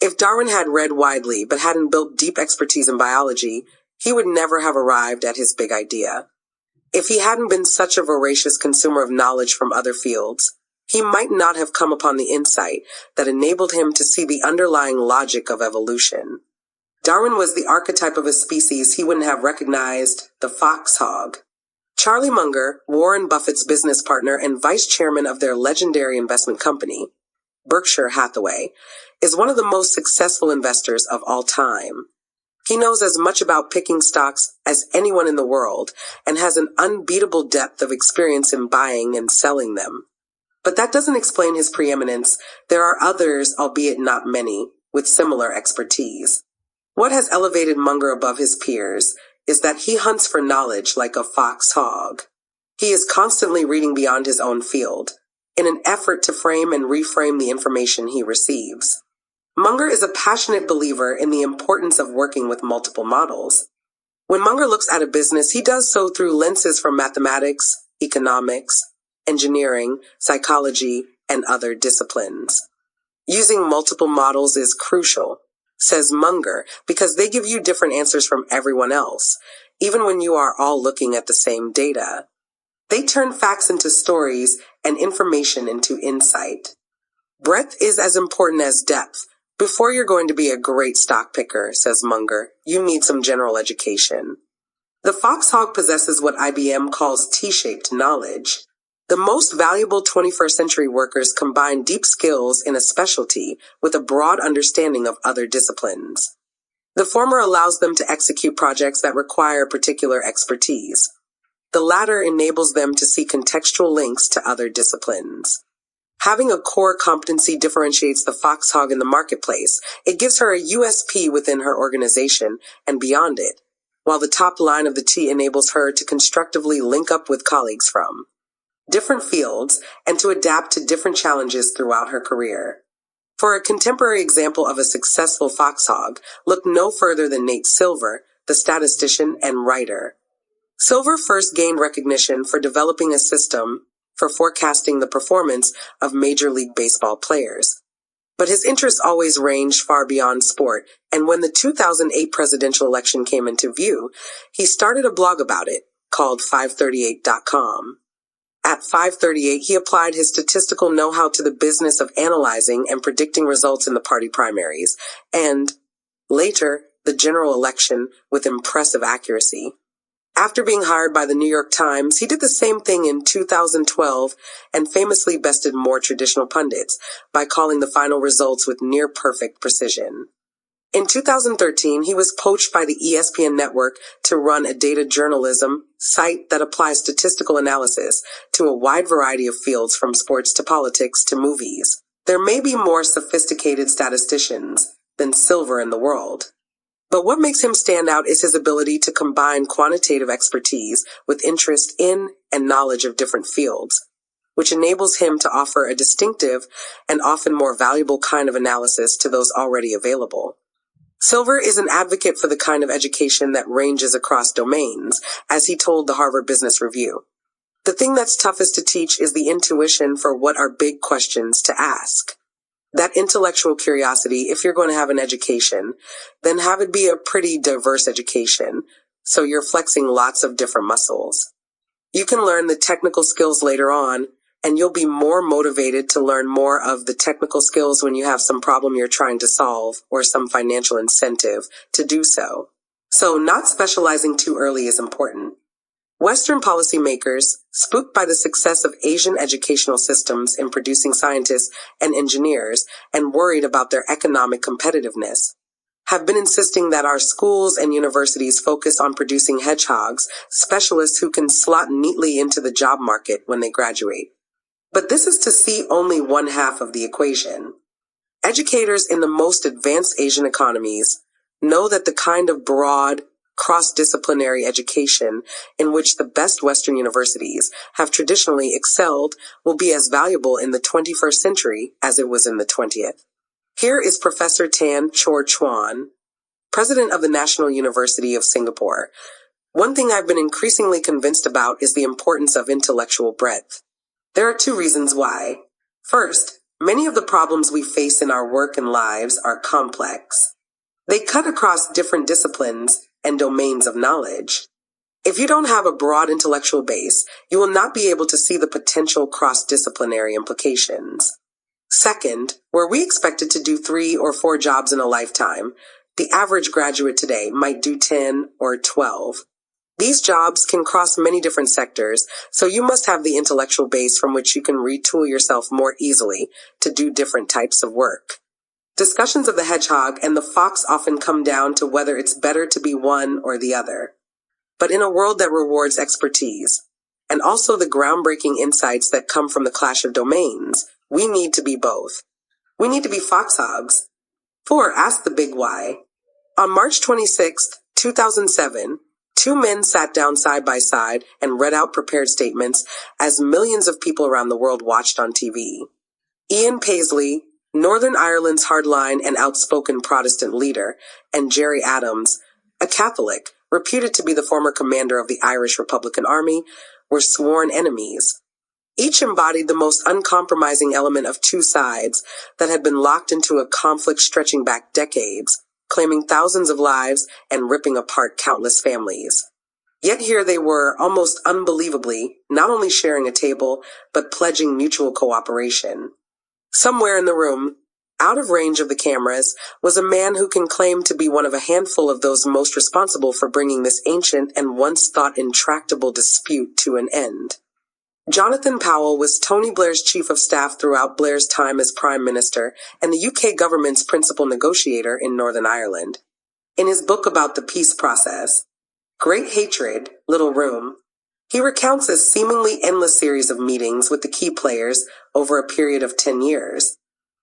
If Darwin had read widely but hadn't built deep expertise in biology, he would never have arrived at his big idea. If he hadn't been such a voracious consumer of knowledge from other fields, he might not have come upon the insight that enabled him to see the underlying logic of evolution. Darwin was the archetype of a species he wouldn't have recognized, the foxhog. Charlie Munger, Warren Buffett's business partner and vice chairman of their legendary investment company, Berkshire Hathaway, is one of the most successful investors of all time. He knows as much about picking stocks as anyone in the world and has an unbeatable depth of experience in buying and selling them. But that doesn't explain his preeminence. There are others, albeit not many, with similar expertise. What has elevated Munger above his peers is that he hunts for knowledge like a fox hog. He is constantly reading beyond his own field, in an effort to frame and reframe the information he receives. Munger is a passionate believer in the importance of working with multiple models. When Munger looks at a business, he does so through lenses from mathematics, economics, engineering, psychology, and other disciplines. Using multiple models is crucial, says Munger, because they give you different answers from everyone else, even when you are all looking at the same data. They turn facts into stories and information into insight. Breadth is as important as depth. Before you're going to be a great stock picker, says Munger, you need some general education. The foxhog possesses what IBM calls T-shaped knowledge. The most valuable 21st century workers combine deep skills in a specialty with a broad understanding of other disciplines. The former allows them to execute projects that require particular expertise. The latter enables them to see contextual links to other disciplines. Having a core competency differentiates the foxhog in the marketplace. It gives her a USP within her organization and beyond it, while the top line of the T enables her to constructively link up with colleagues from different fields and to adapt to different challenges throughout her career. For a contemporary example of a successful foxhog, look no further than Nate Silver, the statistician and writer. Silver first gained recognition for developing a system for forecasting the performance of Major League Baseball players. But his interests always ranged far beyond sport, and when the 2008 presidential election came into view, he started a blog about it, called 538.com. At 538, he applied his statistical know-how to the business of analyzing and predicting results in the party primaries, and, later, the general election with impressive accuracy. After being hired by the New York Times, he did the same thing in 2012 and famously bested more traditional pundits by calling the final results with near-perfect precision. In 2013, he was poached by the ESPN network to run a data journalism site that applies statistical analysis to a wide variety of fields from sports to politics to movies. There may be more sophisticated statisticians than Silver in the world. But what makes him stand out is his ability to combine quantitative expertise with interest in and knowledge of different fields, which enables him to offer a distinctive and often more valuable kind of analysis to those already available. Silver is an advocate for the kind of education that ranges across domains, as he told the Harvard Business Review. The thing that's toughest to teach is the intuition for what are big questions to ask. That intellectual curiosity, if you're going to have an education, then have it be a pretty diverse education, so you're flexing lots of different muscles. You can learn the technical skills later on, and you'll be more motivated to learn more of the technical skills when you have some problem you're trying to solve or some financial incentive to do so. So not specializing too early is important. Western policymakers, spooked by the success of Asian educational systems in producing scientists and engineers and worried about their economic competitiveness, have been insisting that our schools and universities focus on producing hedgehogs, specialists who can slot neatly into the job market when they graduate. But this is to see only one half of the equation. Educators in the most advanced Asian economies know that the kind of broad, cross-disciplinary education in which the best Western universities have traditionally excelled will be as valuable in the 21st century as it was in the 20th. Here is Professor Tan Chor Chuan, president of the National University of Singapore. One thing I've been increasingly convinced about is the importance of intellectual breadth. There are two reasons why. First, many of the problems we face in our work and lives are complex. They cut across different disciplines and domains of knowledge. If you don't have a broad intellectual base, you will not be able to see the potential cross-disciplinary implications. Second, where we expected to do 3 or 4 jobs in a lifetime, the average graduate today might do 10 or 12. These jobs can cross many different sectors, so you must have the intellectual base from which you can retool yourself more easily to do different types of work. Discussions of the hedgehog and the fox often come down to whether it's better to be one or the other. But in a world that rewards expertise, and also the groundbreaking insights that come from the clash of domains, we need to be both. We need to be foxhogs. 4. Ask the big why. On March 26, 2007, two men sat down side by side and read out prepared statements as millions of people around the world watched on TV. Ian Paisley, Northern Ireland's hardline and outspoken Protestant leader, and Gerry Adams, a Catholic, reputed to be the former commander of the Irish Republican Army, were sworn enemies. Each embodied the most uncompromising element of two sides that had been locked into a conflict stretching back decades, claiming thousands of lives and ripping apart countless families. Yet here they were, almost unbelievably, not only sharing a table, but pledging mutual cooperation. Somewhere in the room, out of range of the cameras, was a man who can claim to be one of a handful of those most responsible for bringing this ancient and once thought intractable dispute to an end. Jonathan Powell was Tony Blair's chief of staff throughout Blair's time as Prime Minister and the UK government's principal negotiator in Northern Ireland. In his book about the peace process, Great Hatred, Little Room, he recounts a seemingly endless series of meetings with the key players over a period of 10 years,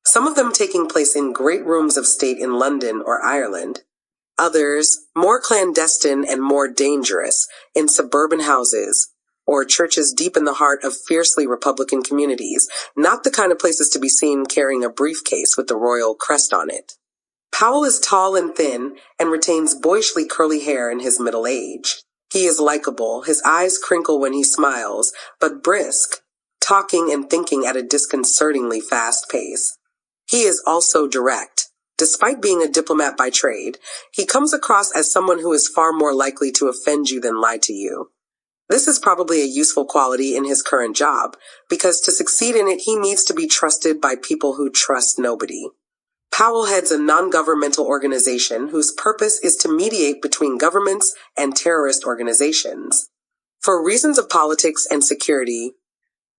some of them taking place in great rooms of state in London or Ireland, others, more clandestine and more dangerous, in suburban houses, or churches deep in the heart of fiercely Republican communities, not the kind of places to be seen carrying a briefcase with the royal crest on it. Powell is tall and thin and retains boyishly curly hair in his middle age. He is likable, his eyes crinkle when he smiles, but brisk, talking and thinking at a disconcertingly fast pace. He is also direct. Despite being a diplomat by trade, he comes across as someone who is far more likely to offend you than lie to you. This is probably a useful quality in his current job, because to succeed in it he needs to be trusted by people who trust nobody. Powell heads a non-governmental organization whose purpose is to mediate between governments and terrorist organizations. For reasons of politics and security,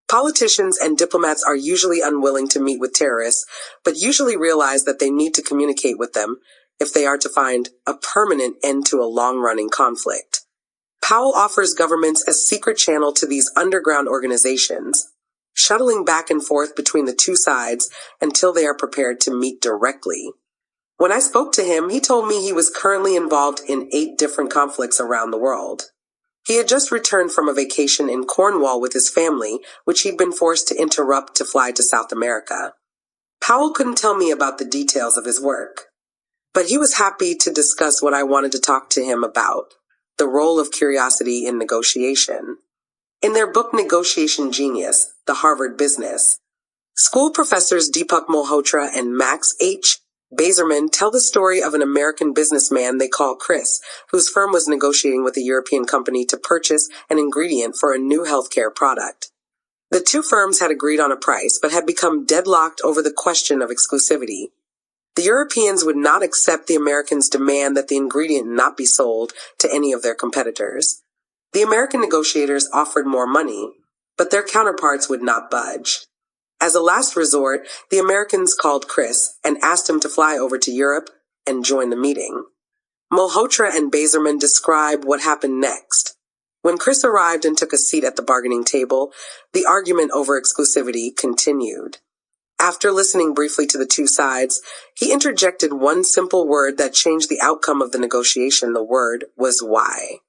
politicians and diplomats are usually unwilling to meet with terrorists, but usually realize that they need to communicate with them if they are to find a permanent end to a long-running conflict. Powell offers governments a secret channel to these underground organizations, shuttling back and forth between the two sides until they are prepared to meet directly. When I spoke to him, he told me he was currently involved in 8 different conflicts around the world. He had just returned from a vacation in Cornwall with his family, which he'd been forced to interrupt to fly to South America. Powell couldn't tell me about the details of his work, but he was happy to discuss what I wanted to talk to him about: the role of curiosity in negotiation. In their book Negotiation Genius, The Harvard Business, school professors Deepak Malhotra and Max H. Bazerman tell the story of an American businessman they call Chris, whose firm was negotiating with a European company to purchase an ingredient for a new healthcare product. The two firms had agreed on a price, but had become deadlocked over the question of exclusivity. The Europeans would not accept the Americans' demand that the ingredient not be sold to any of their competitors. The American negotiators offered more money, but their counterparts would not budge. As a last resort, the Americans called Chris and asked him to fly over to Europe and join the meeting. Malhotra and Bazerman describe what happened next. When Chris arrived and took a seat at the bargaining table, the argument over exclusivity continued. After listening briefly to the two sides, he interjected one simple word that changed the outcome of the negotiation. The word was why.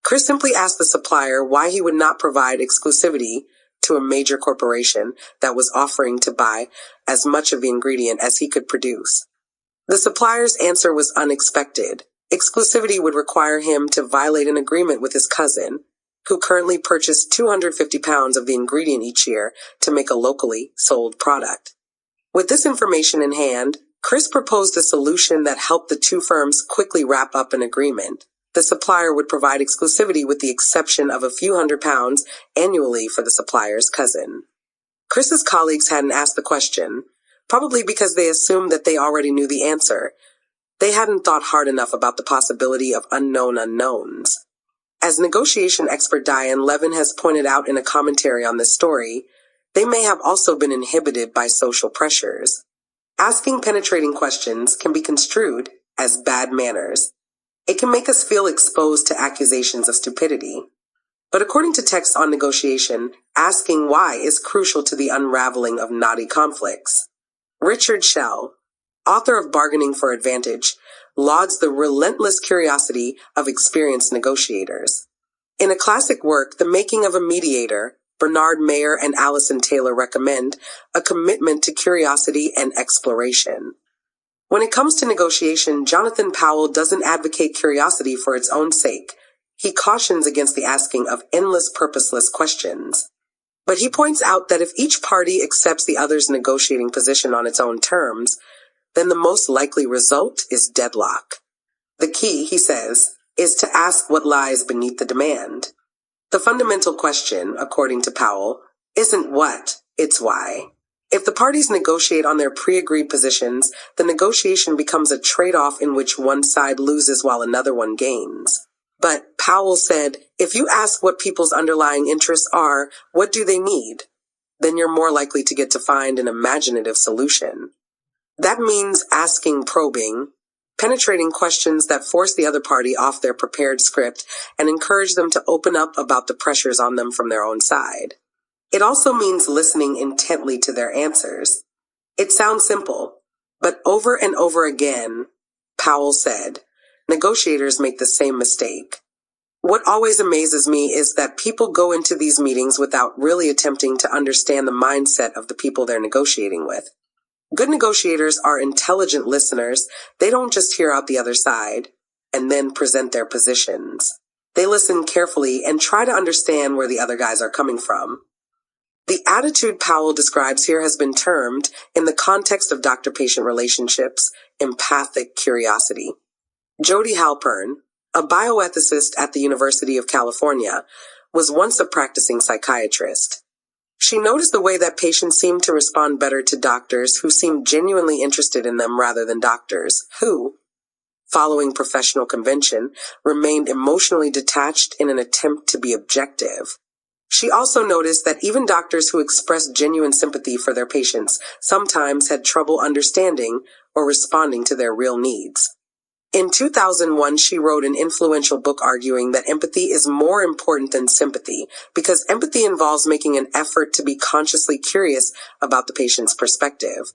Chris simply asked the supplier why he would not provide exclusivity to a major corporation that was offering to buy as much of the ingredient as he could produce. The supplier's answer was unexpected. Exclusivity would require him to violate an agreement with his cousin, who currently purchased 250 pounds of the ingredient each year to make a locally sold product. With this information in hand, Chris proposed a solution that helped the two firms quickly wrap up an agreement. The supplier would provide exclusivity with the exception of a few £100 annually for the supplier's cousin. Chris's colleagues hadn't asked the question, probably because they assumed that they already knew the answer. They hadn't thought hard enough about the possibility of unknown unknowns. As negotiation expert Diane Levin has pointed out in a commentary on this story, they may have also been inhibited by social pressures. Asking penetrating questions can be construed as bad manners. It can make us feel exposed to accusations of stupidity. But according to texts on negotiation, asking why is crucial to the unraveling of knotty conflicts. Richard Schell, author of Bargaining for Advantage, lauds the relentless curiosity of experienced negotiators. In a classic work, The Making of a Mediator, Bernard Mayer and Allison Taylor recommend a commitment to curiosity and exploration. When it comes to negotiation, Jonathan Powell doesn't advocate curiosity for its own sake. He cautions against the asking of endless, purposeless questions. But he points out that if each party accepts the other's negotiating position on its own terms, then the most likely result is deadlock. The key, he says, is to ask what lies beneath the demand. The fundamental question, according to Powell, isn't what, it's why. If the parties negotiate on their pre-agreed positions, the negotiation becomes a trade-off in which one side loses while another one gains. But Powell said, if you ask what people's underlying interests are, what do they need? Then you're more likely to get to find an imaginative solution. That means asking probing, penetrating questions that force the other party off their prepared script and encourage them to open up about the pressures on them from their own side. It also means listening intently to their answers. It sounds simple, but over and over again, Powell said, negotiators make the same mistake. What always amazes me is that people go into these meetings without really attempting to understand the mindset of the people they're negotiating with. Good negotiators are intelligent listeners. They don't just hear out the other side and then present their positions. They listen carefully and try to understand where the other guys are coming from. The attitude Powell describes here has been termed, in the context of doctor-patient relationships, empathic curiosity. Jody Halpern, a bioethicist at the University of California, was once a practicing psychiatrist. She noticed the way that patients seemed to respond better to doctors who seemed genuinely interested in them rather than doctors who, following professional convention, remained emotionally detached in an attempt to be objective. She also noticed that even doctors who expressed genuine sympathy for their patients sometimes had trouble understanding or responding to their real needs. In 2001, she wrote an influential book arguing that empathy is more important than sympathy because empathy involves making an effort to be consciously curious about the patient's perspective.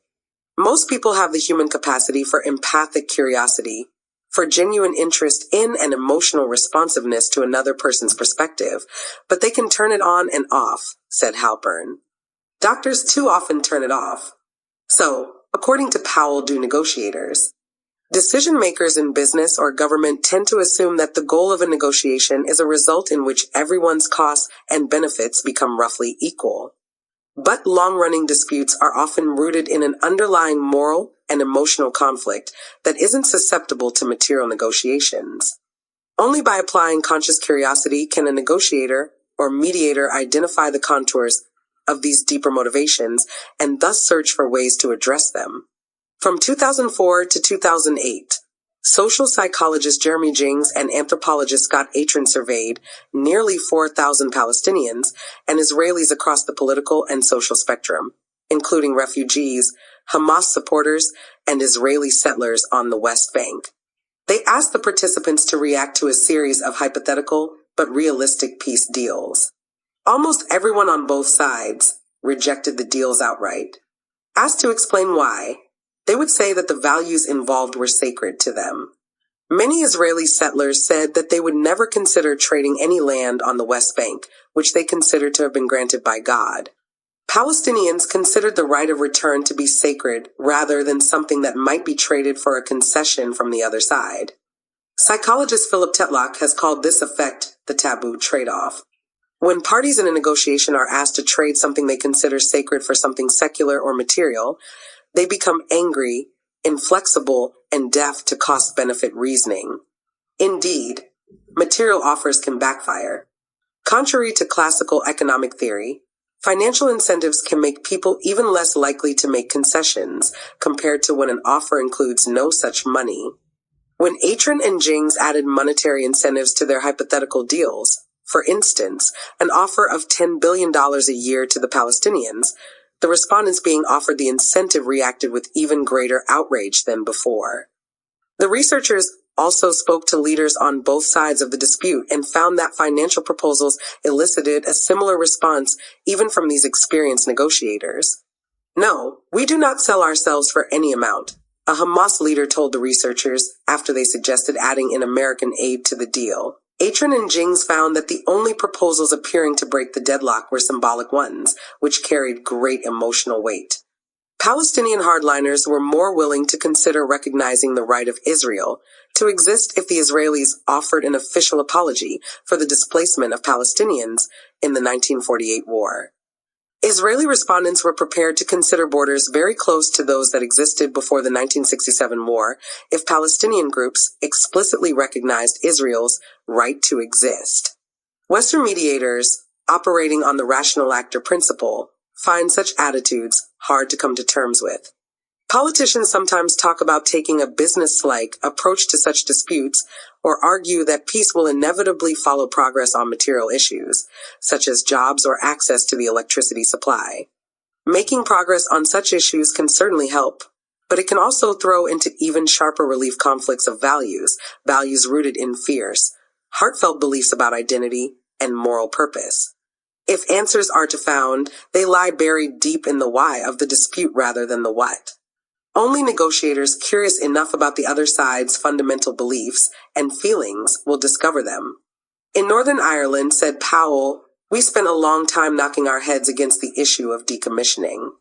Most people have the human capacity for empathic curiosity, for genuine interest in and emotional responsiveness to another person's perspective, but they can turn it on and off, said Halpern. Doctors too often turn it off. So, according to Powell, do negotiators. Decision makers in business or government tend to assume that the goal of a negotiation is a result in which everyone's costs and benefits become roughly equal. But long-running disputes are often rooted in an underlying moral and emotional conflict that isn't susceptible to material negotiations. Only by applying conscious curiosity can a negotiator or mediator identify the contours of these deeper motivations and thus search for ways to address them. From 2004 to 2008, social psychologist Jeremy Jings and anthropologist Scott Atran surveyed nearly 4,000 Palestinians and Israelis across the political and social spectrum, including refugees, Hamas supporters, and Israeli settlers on the West Bank. They asked the participants to react to a series of hypothetical but realistic peace deals. Almost everyone on both sides rejected the deals outright. Asked to explain why, they would say that the values involved were sacred to them. Many Israeli settlers said that they would never consider trading any land on the West Bank, which they considered to have been granted by God. Palestinians considered the right of return to be sacred rather than something that might be traded for a concession from the other side. Psychologist Philip Tetlock has called this effect the taboo trade-off. When parties in a negotiation are asked to trade something they consider sacred for something secular or material, they become angry, inflexible, and deaf to cost-benefit reasoning. Indeed, material offers can backfire. Contrary to classical economic theory, financial incentives can make people even less likely to make concessions compared to when an offer includes no such money. When Atron and Jings added monetary incentives to their hypothetical deals, for instance, an offer of $10 billion a year to the Palestinians, the respondents being offered the incentive reacted with even greater outrage than before. The researchers also spoke to leaders on both sides of the dispute and found that financial proposals elicited a similar response even from these experienced negotiators. "No, we do not sell ourselves for any amount," a Hamas leader told the researchers after they suggested adding in American aid to the deal. Atron and Jings found that the only proposals appearing to break the deadlock were symbolic ones, which carried great emotional weight. Palestinian hardliners were more willing to consider recognizing the right of Israel to exist if the Israelis offered an official apology for the displacement of Palestinians in the 1948 war. Israeli respondents were prepared to consider borders very close to those that existed before the 1967 war if Palestinian groups explicitly recognized Israel's right to exist. Western mediators, operating on the rational actor principle, find such attitudes hard to come to terms with. Politicians sometimes talk about taking a business-like approach to such disputes or argue that peace will inevitably follow progress on material issues, such as jobs or access to the electricity supply. Making progress on such issues can certainly help, but it can also throw into even sharper relief conflicts of values rooted in fierce, heartfelt beliefs about identity and moral purpose. If answers are to found, they lie buried deep in the why of the dispute rather than the what. Only negotiators curious enough about the other side's fundamental beliefs and feelings will discover them. In Northern Ireland, said Powell, we spent a long time knocking our heads against the issue of decommissioning.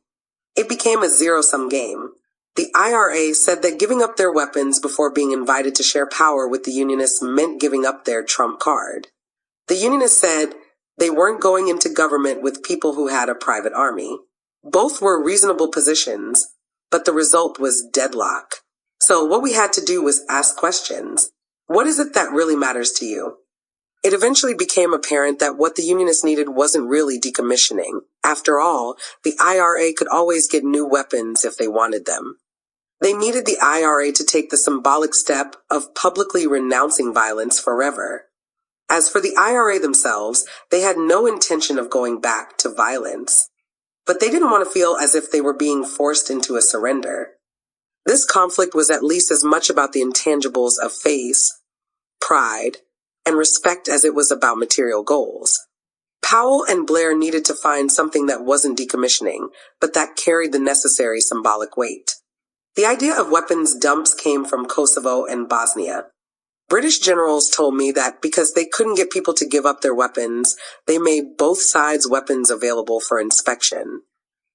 It became a zero-sum game. The IRA said that giving up their weapons before being invited to share power with the Unionists meant giving up their trump card. The Unionists said they weren't going into government with people who had a private army. Both were reasonable positions, but the result was deadlock. So what we had to do was ask questions. What is it that really matters to you? It eventually became apparent that what the Unionists needed wasn't really decommissioning. After all, the IRA could always get new weapons if they wanted them. They needed the IRA to take the symbolic step of publicly renouncing violence forever. As for the IRA themselves, they had no intention of going back to violence. But they didn't want to feel as if they were being forced into a surrender. This conflict was at least as much about the intangibles of faith, pride, and respect as it was about material goals. Powell and Blair needed to find something that wasn't decommissioning, but that carried the necessary symbolic weight. The idea of weapons dumps came from Kosovo and Bosnia. British generals told me that because they couldn't get people to give up their weapons, they made both sides' weapons available for inspection.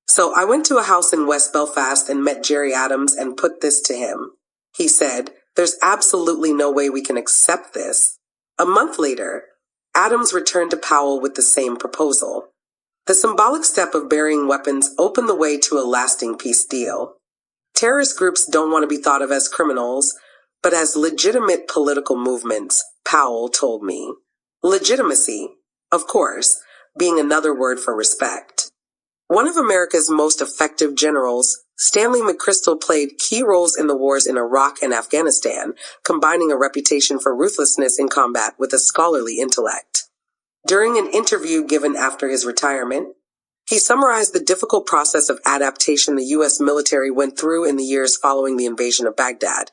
So I went to a house in West Belfast and met Gerry Adams and put this to him. He said, "There's absolutely no way we can accept this." A month later, Adams returned to Powell with the same proposal. The symbolic step of burying weapons opened the way to a lasting peace deal. Terrorist groups don't want to be thought of as criminals, but as legitimate political movements, Powell told me. Legitimacy, of course, being another word for respect. One of America's most effective generals, Stanley McChrystal, played key roles in the wars in Iraq and Afghanistan, combining a reputation for ruthlessness in combat with a scholarly intellect. During an interview given after his retirement, he summarized the difficult process of adaptation the U.S. military went through in the years following the invasion of Baghdad,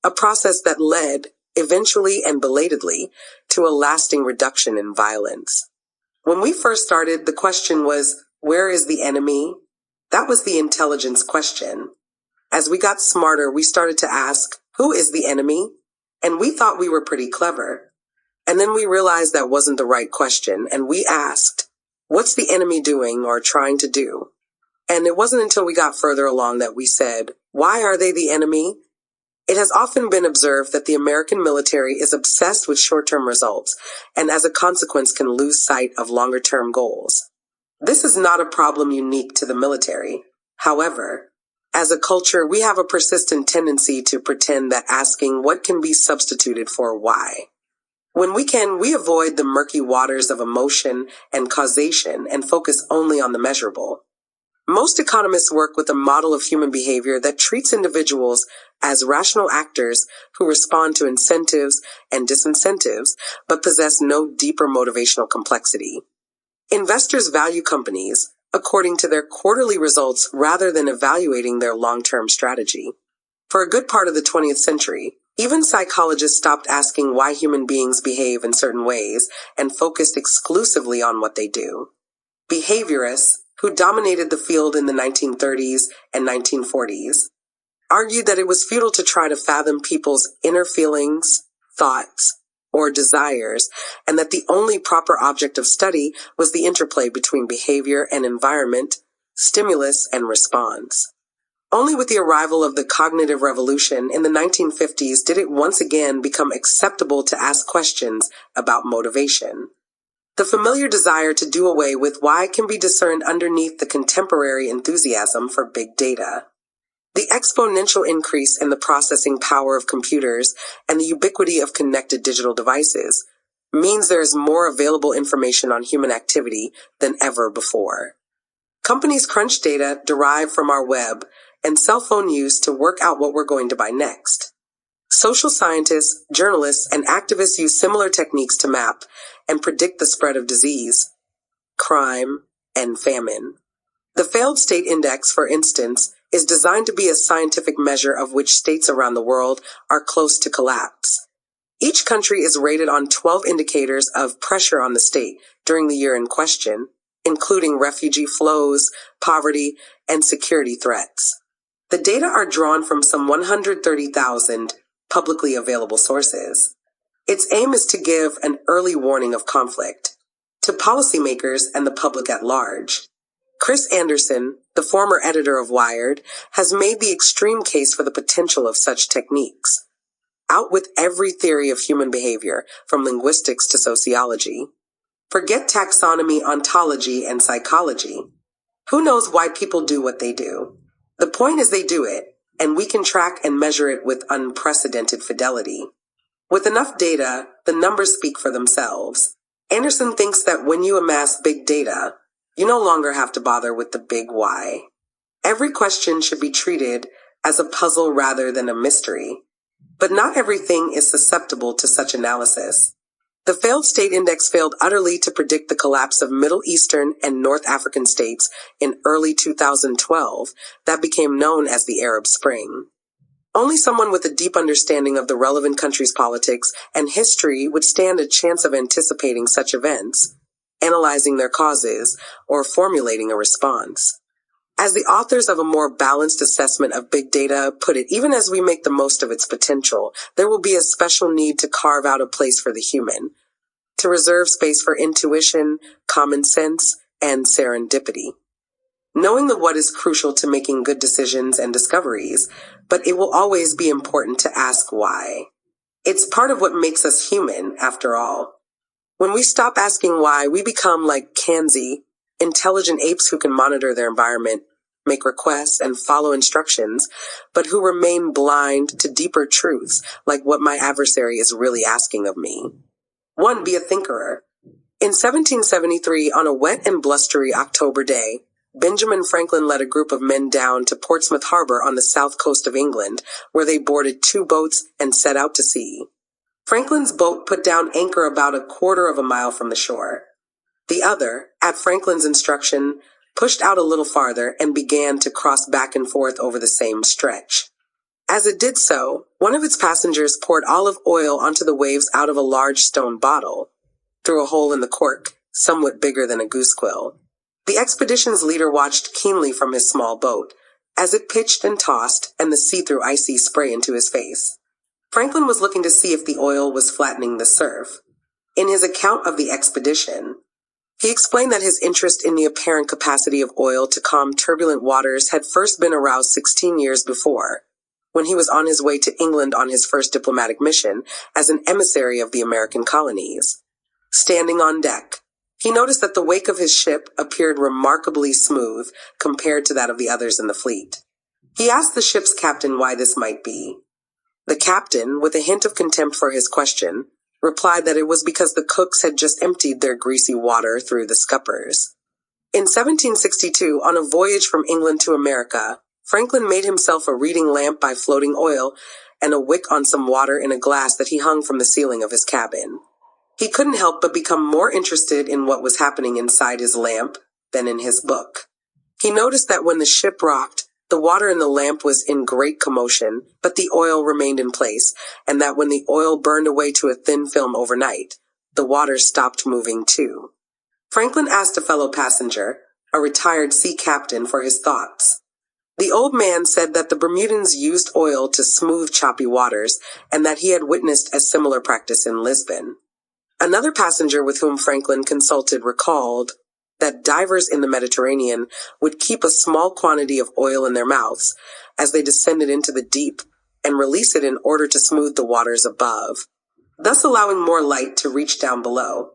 a process that led, eventually and belatedly, to a lasting reduction in violence. When we first started, the question was, where is the enemy? That was the intelligence question. As we got smarter, we started to ask, who is the enemy? And we thought we were pretty clever. And then we realized that wasn't the right question, and we asked, what's the enemy doing or trying to do? And it wasn't until we got further along that we said, why are they the enemy? It has often been observed that the American military is obsessed with short-term results, and as a consequence can lose sight of longer-term goals. This is not a problem unique to the military. However, as a culture, we have a persistent tendency to pretend that asking what can be substituted for why. When we can, we avoid the murky waters of emotion and causation and focus only on the measurable. Most economists work with a model of human behavior that treats individuals as rational actors who respond to incentives and disincentives, but possess no deeper motivational complexity. Investors value companies according to their quarterly results rather than evaluating their long-term strategy. For a good part of the 20th century, even psychologists stopped asking why human beings behave in certain ways and focused exclusively on what they do. Behaviorists, who dominated the field in the 1930s and 1940s, argued that it was futile to try to fathom people's inner feelings, thoughts, or desires, and that the only proper object of study was the interplay between behavior and environment, stimulus and response. Only with the arrival of the cognitive revolution in the 1950s did it once again become acceptable to ask questions about motivation. The familiar desire to do away with why can be discerned underneath the contemporary enthusiasm for big data. The exponential increase in the processing power of computers and the ubiquity of connected digital devices means there is more available information on human activity than ever before. Companies crunch data derived from our web and cell phone use to work out what we're going to buy next. Social scientists, journalists, and activists use similar techniques to map and predict the spread of disease, crime, and famine. The failed state index, for instance, is designed to be a scientific measure of which states around the world are close to collapse. Each country is rated on 12 indicators of pressure on the state during the year in question, including refugee flows, poverty, and security threats. The data are drawn from some 130,000 publicly available sources. Its aim is to give an early warning of conflict to policymakers and the public at large. Chris Anderson, the former editor of Wired, has made the extreme case for the potential of such techniques. Out with every theory of human behavior, from linguistics to sociology. Forget taxonomy, ontology, and psychology. Who knows why people do what they do? The point is they do it, and we can track and measure it with unprecedented fidelity. With enough data, the numbers speak for themselves. Anderson thinks that when you amass big data, you no longer have to bother with the big why. Every question should be treated as a puzzle rather than a mystery. But not everything is susceptible to such analysis. The failed state index failed utterly to predict the collapse of Middle Eastern and North African states in early 2012 that became known as the Arab Spring. Only someone with a deep understanding of the relevant country's politics and history would stand a chance of anticipating such events, analyzing their causes, or formulating a response. As the authors of a more balanced assessment of big data put it, even as we make the most of its potential, there will be a special need to carve out a place for the human, to reserve space for intuition, common sense, and serendipity. Knowing the what is crucial to making good decisions and discoveries, but it will always be important to ask why. It's part of what makes us human, after all. When we stop asking why, we become like Kanzi, intelligent apes who can monitor their environment, make requests, and follow instructions, but who remain blind to deeper truths, like what my adversary is really asking of me. 1. Be a thinker. In 1773, on a wet and blustery October day, Benjamin Franklin led a group of men down to Portsmouth Harbor on the south coast of England, where they boarded 2 boats and set out to sea. Franklin's boat put down anchor about a quarter of a mile from the shore. The other, at Franklin's instruction, pushed out a little farther and began to cross back and forth over the same stretch. As it did so, one of its passengers poured olive oil onto the waves out of a large stone bottle, through a hole in the cork, somewhat bigger than a goose quill. The expedition's leader watched keenly from his small boat, as it pitched and tossed and the sea threw icy spray into his face. Franklin was looking to see if the oil was flattening the surf. In his account of the expedition, he explained that his interest in the apparent capacity of oil to calm turbulent waters had first been aroused 16 years before, when he was on his way to England on his first diplomatic mission as an emissary of the American colonies. Standing on deck, he noticed that the wake of his ship appeared remarkably smooth compared to that of the others in the fleet. He asked the ship's captain why this might be. The captain, with a hint of contempt for his question, replied that it was because the cooks had just emptied their greasy water through the scuppers. In 1762, on a voyage from England to America, Franklin made himself a reading lamp by floating oil and a wick on some water in a glass that he hung from the ceiling of his cabin. He couldn't help but become more interested in what was happening inside his lamp than in his book. He noticed that when the ship rocked, the water in the lamp was in great commotion, but the oil remained in place, and that when the oil burned away to a thin film overnight, the water stopped moving too. Franklin asked a fellow passenger, a retired sea captain, for his thoughts. The old man said that the Bermudans used oil to smooth choppy waters, and that he had witnessed a similar practice in Lisbon. Another passenger with whom Franklin consulted recalled that divers in the Mediterranean would keep a small quantity of oil in their mouths as they descended into the deep and release it in order to smooth the waters above, thus allowing more light to reach down below.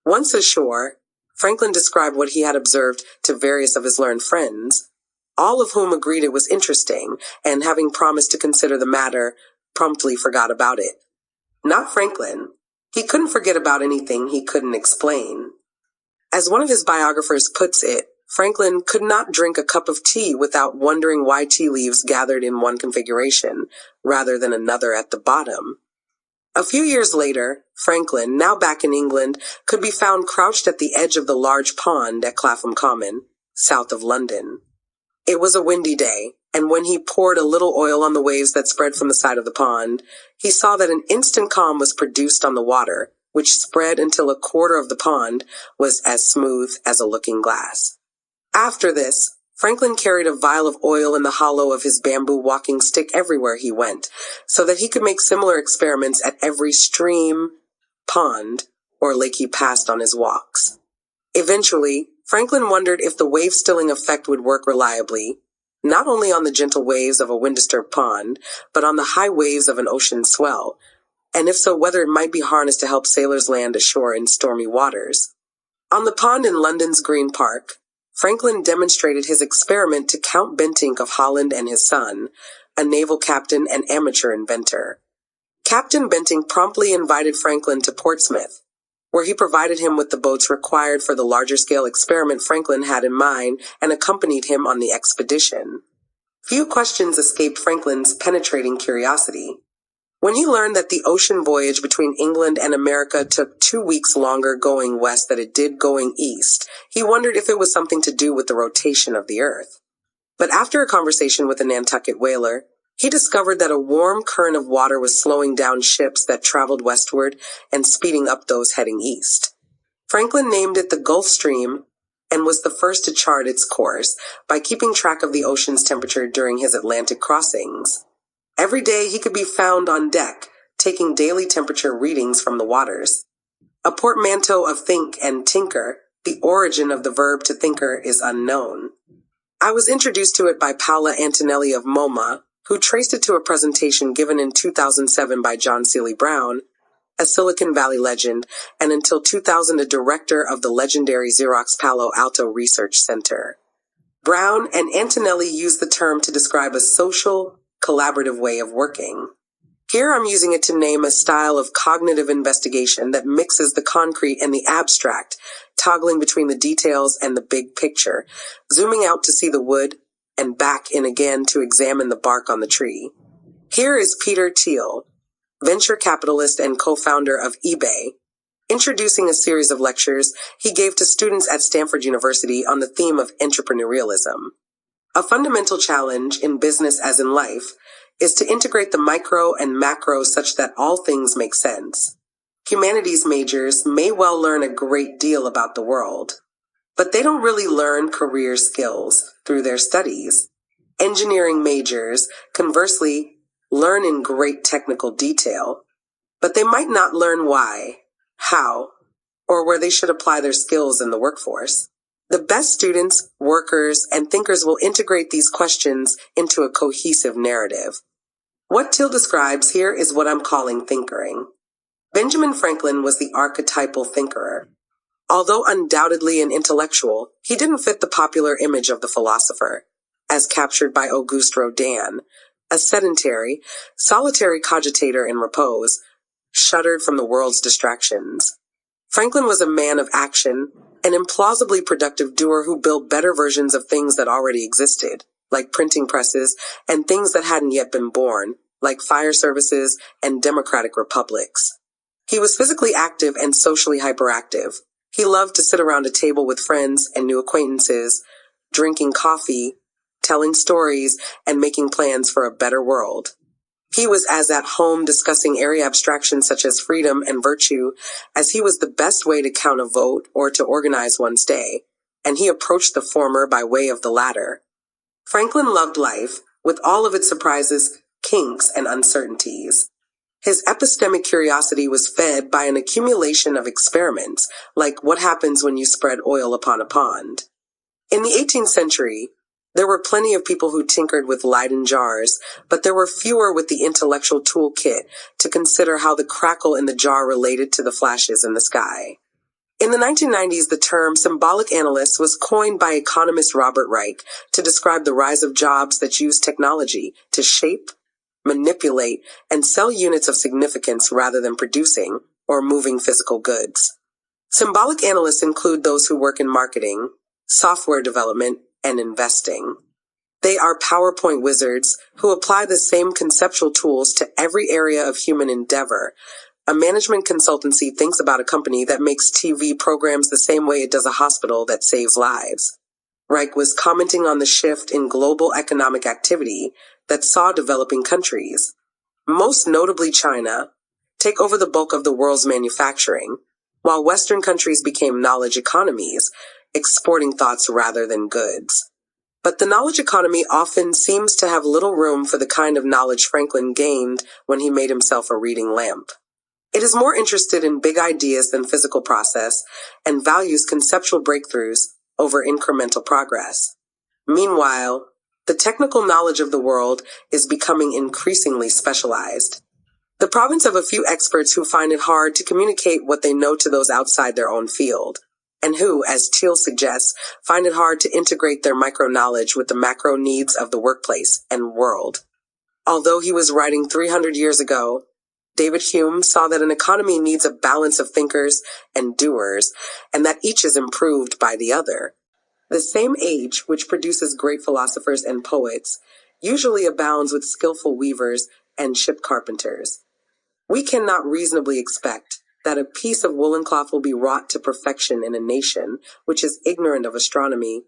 Once ashore, Franklin described what he had observed to various of his learned friends, all of whom agreed it was interesting, and having promised to consider the matter, promptly forgot about it. Not Franklin. He couldn't forget about anything he couldn't explain. As one of his biographers puts it, Franklin could not drink a cup of tea without wondering why tea leaves gathered in one configuration, rather than another at the bottom. A few years later, Franklin, now back in England, could be found crouched at the edge of the large pond at Clapham Common, south of London. It was a windy day, and when he poured a little oil on the waves that spread from the side of the pond, he saw that an instant calm was produced on the water, which spread until a quarter of the pond was as smooth as a looking glass. After this, Franklin carried a vial of oil in the hollow of his bamboo walking stick everywhere he went, so that he could make similar experiments at every stream, pond, or lake he passed on his walks. Eventually, Franklin wondered if the wave-stilling effect would work reliably, not only on the gentle waves of a wind-disturbed pond, but on the high waves of an ocean swell, and if so, whether it might be harnessed to help sailors land ashore in stormy waters. On the pond in London's Green Park, Franklin demonstrated his experiment to Count Bentinck of Holland and his son, a naval captain and amateur inventor. Captain Bentinck promptly invited Franklin to Portsmouth, where he provided him with the boats required for the larger-scale experiment Franklin had in mind and accompanied him on the expedition. Few questions escaped Franklin's penetrating curiosity. When he learned that the ocean voyage between England and America took 2 weeks longer going west than it did going east, he wondered if it was something to do with the rotation of the Earth. But after a conversation with a Nantucket whaler, he discovered that a warm current of water was slowing down ships that traveled westward and speeding up those heading east. Franklin named it the Gulf Stream and was the first to chart its course by keeping track of the ocean's temperature during his Atlantic crossings. Every day he could be found on deck, taking daily temperature readings from the waters. A portmanteau of think and tinker, the origin of the verb to thinker is unknown. I was introduced to it by Paola Antonelli of MoMA, who traced it to a presentation given in 2007 by John Seely Brown, a Silicon Valley legend, and until 2000 a director of the legendary Xerox Palo Alto Research Center. Brown and Antonelli used the term to describe a social, collaborative way of working. Here I'm using it to name a style of cognitive investigation that mixes the concrete and the abstract, toggling between the details and the big picture, zooming out to see the wood and back in again to examine the bark on the tree. Here is Peter Thiel, venture capitalist and co-founder of eBay, introducing a series of lectures he gave to students at Stanford University on the theme of entrepreneurialism. A fundamental challenge in business as in life is to integrate the micro and macro such that all things make sense. Humanities majors may well learn a great deal about the world, but they don't really learn career skills through their studies. Engineering majors, conversely, learn in great technical detail, but they might not learn why, how, or where they should apply their skills in the workforce. The best students, workers, and thinkers will integrate these questions into a cohesive narrative. What Thiel describes here is what I'm calling thinkering. Benjamin Franklin was the archetypal thinker. Although undoubtedly an intellectual, he didn't fit the popular image of the philosopher, as captured by Auguste Rodin, a sedentary, solitary cogitator in repose, shuttered from the world's distractions. Franklin was a man of action, an implausibly productive doer who built better versions of things that already existed, like printing presses, and things that hadn't yet been born, like fire services and democratic republics. He was physically active and socially hyperactive. He loved to sit around a table with friends and new acquaintances, drinking coffee, telling stories, and making plans for a better world. He was as at home discussing airy abstractions such as freedom and virtue as he was the best way to count a vote or to organize one's day, and he approached the former by way of the latter. Franklin loved life, with all of its surprises, kinks, and uncertainties. His epistemic curiosity was fed by an accumulation of experiments, like what happens when you spread oil upon a pond. In the 18th century, there were plenty of people who tinkered with Leyden jars, but there were fewer with the intellectual toolkit to consider how the crackle in the jar related to the flashes in the sky. In the 1990s, the term symbolic analyst was coined by economist Robert Reich to describe the rise of jobs that use technology to shape, manipulate, and sell units of significance rather than producing or moving physical goods. Symbolic analysts include those who work in marketing, software development, and investing. They are PowerPoint wizards who apply the same conceptual tools to every area of human endeavor. A management consultancy thinks about a company that makes TV programs the same way it does a hospital that saves lives. Reich was commenting on the shift in global economic activity that saw developing countries, most notably China, take over the bulk of the world's manufacturing, while Western countries became knowledge economies, exporting thoughts rather than goods. But the knowledge economy often seems to have little room for the kind of knowledge Franklin gained when he made himself a reading lamp. It is more interested in big ideas than physical process and values conceptual breakthroughs over incremental progress. Meanwhile, the technical knowledge of the world is becoming increasingly specialized. The province of a few experts who find it hard to communicate what they know to those outside their own field, and who, as Thiel suggests, find it hard to integrate their micro-knowledge with the macro needs of the workplace and world. Although he was writing 300 years ago, David Hume saw that an economy needs a balance of thinkers and doers, and that each is improved by the other. The same age, which produces great philosophers and poets, usually abounds with skillful weavers and ship carpenters. We cannot reasonably expect that a piece of woolen cloth will be wrought to perfection in a nation which is ignorant of astronomy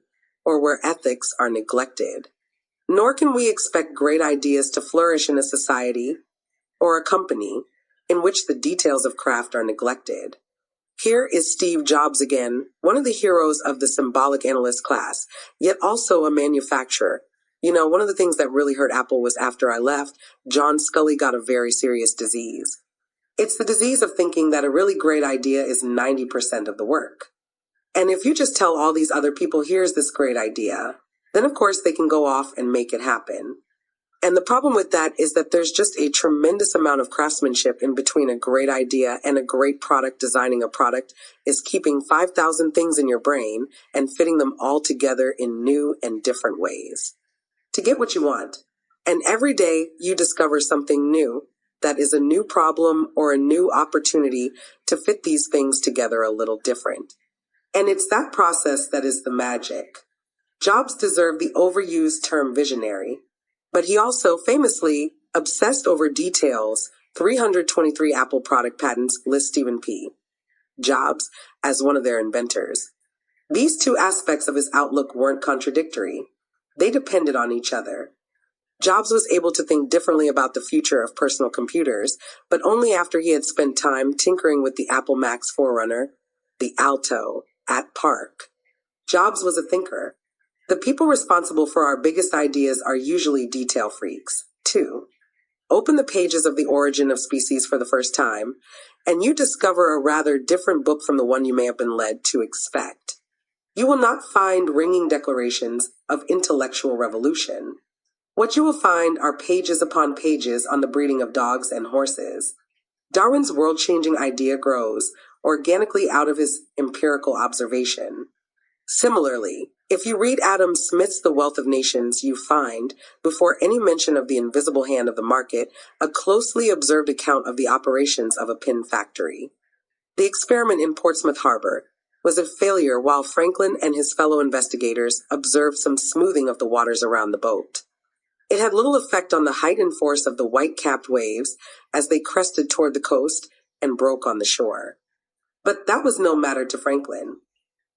or where ethics are neglected. Nor can we expect great ideas to flourish in a society or a company in which the details of craft are neglected. Here is Steve Jobs again, one of the heroes of the symbolic analyst class, yet also a manufacturer. One of the things that really hurt Apple was after I left, John Scully got a very serious disease. It's the disease of thinking that a really great idea is 90% of the work. And if you just tell all these other people, here's this great idea, then of course they can go off and make it happen. And the problem with that is that there's just a tremendous amount of craftsmanship in between a great idea and a great product. Designing a product is keeping 5,000 things in your brain and fitting them all together in new and different ways to get what you want. And every day you discover something new that is a new problem or a new opportunity to fit these things together a little different. And it's that process that is the magic. Jobs deserve the overused term visionary, but he also famously obsessed over details. 323 Apple product patents list Stephen P. Jobs as one of their inventors. These two aspects of his outlook weren't contradictory. They depended on each other. Jobs was able to think differently about the future of personal computers, but only after he had spent time tinkering with the Apple Mac's forerunner, the Alto, at Park. Jobs was a thinker. The people responsible for our biggest ideas are usually detail freaks. 2. Open the pages of The Origin of Species for the first time, and you discover a rather different book from the one you may have been led to expect. You will not find ringing declarations of intellectual revolution. What you will find are pages upon pages on the breeding of dogs and horses. Darwin's world-changing idea grows organically out of his empirical observation. Similarly, if you read Adam Smith's The Wealth of Nations, you find, before any mention of the invisible hand of the market, a closely observed account of the operations of a pin factory. The experiment in Portsmouth Harbor was a failure while Franklin and his fellow investigators observed some smoothing of the waters around the boat. It had little effect on the height and force of the white-capped waves as they crested toward the coast and broke on the shore. But that was no matter to Franklin.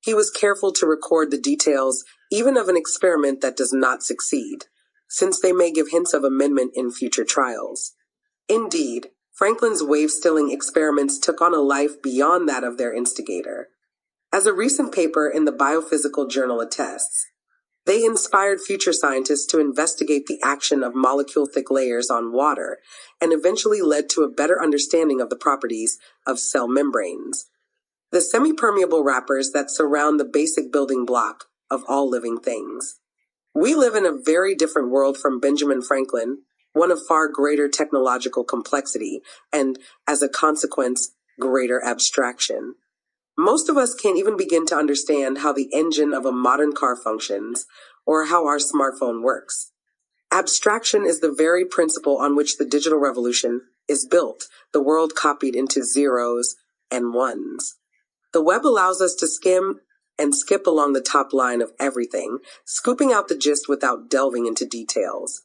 He was careful to record the details even of an experiment that does not succeed, since they may give hints of amendment in future trials. Indeed, Franklin's wave-stilling experiments took on a life beyond that of their instigator. As a recent paper in the Biophysical Journal attests, they inspired future scientists to investigate the action of molecule-thick layers on water and eventually led to a better understanding of the properties of cell membranes, the semi-permeable wrappers that surround the basic building block of all living things. We live in a very different world from Benjamin Franklin, one of far greater technological complexity and, as a consequence, greater abstraction. Most of us can't even begin to understand how the engine of a modern car functions or how our smartphone works. Abstraction is the very principle on which the digital revolution is built, the world copied into zeros and ones. The web allows us to skim and skip along the top line of everything, scooping out the gist without delving into details.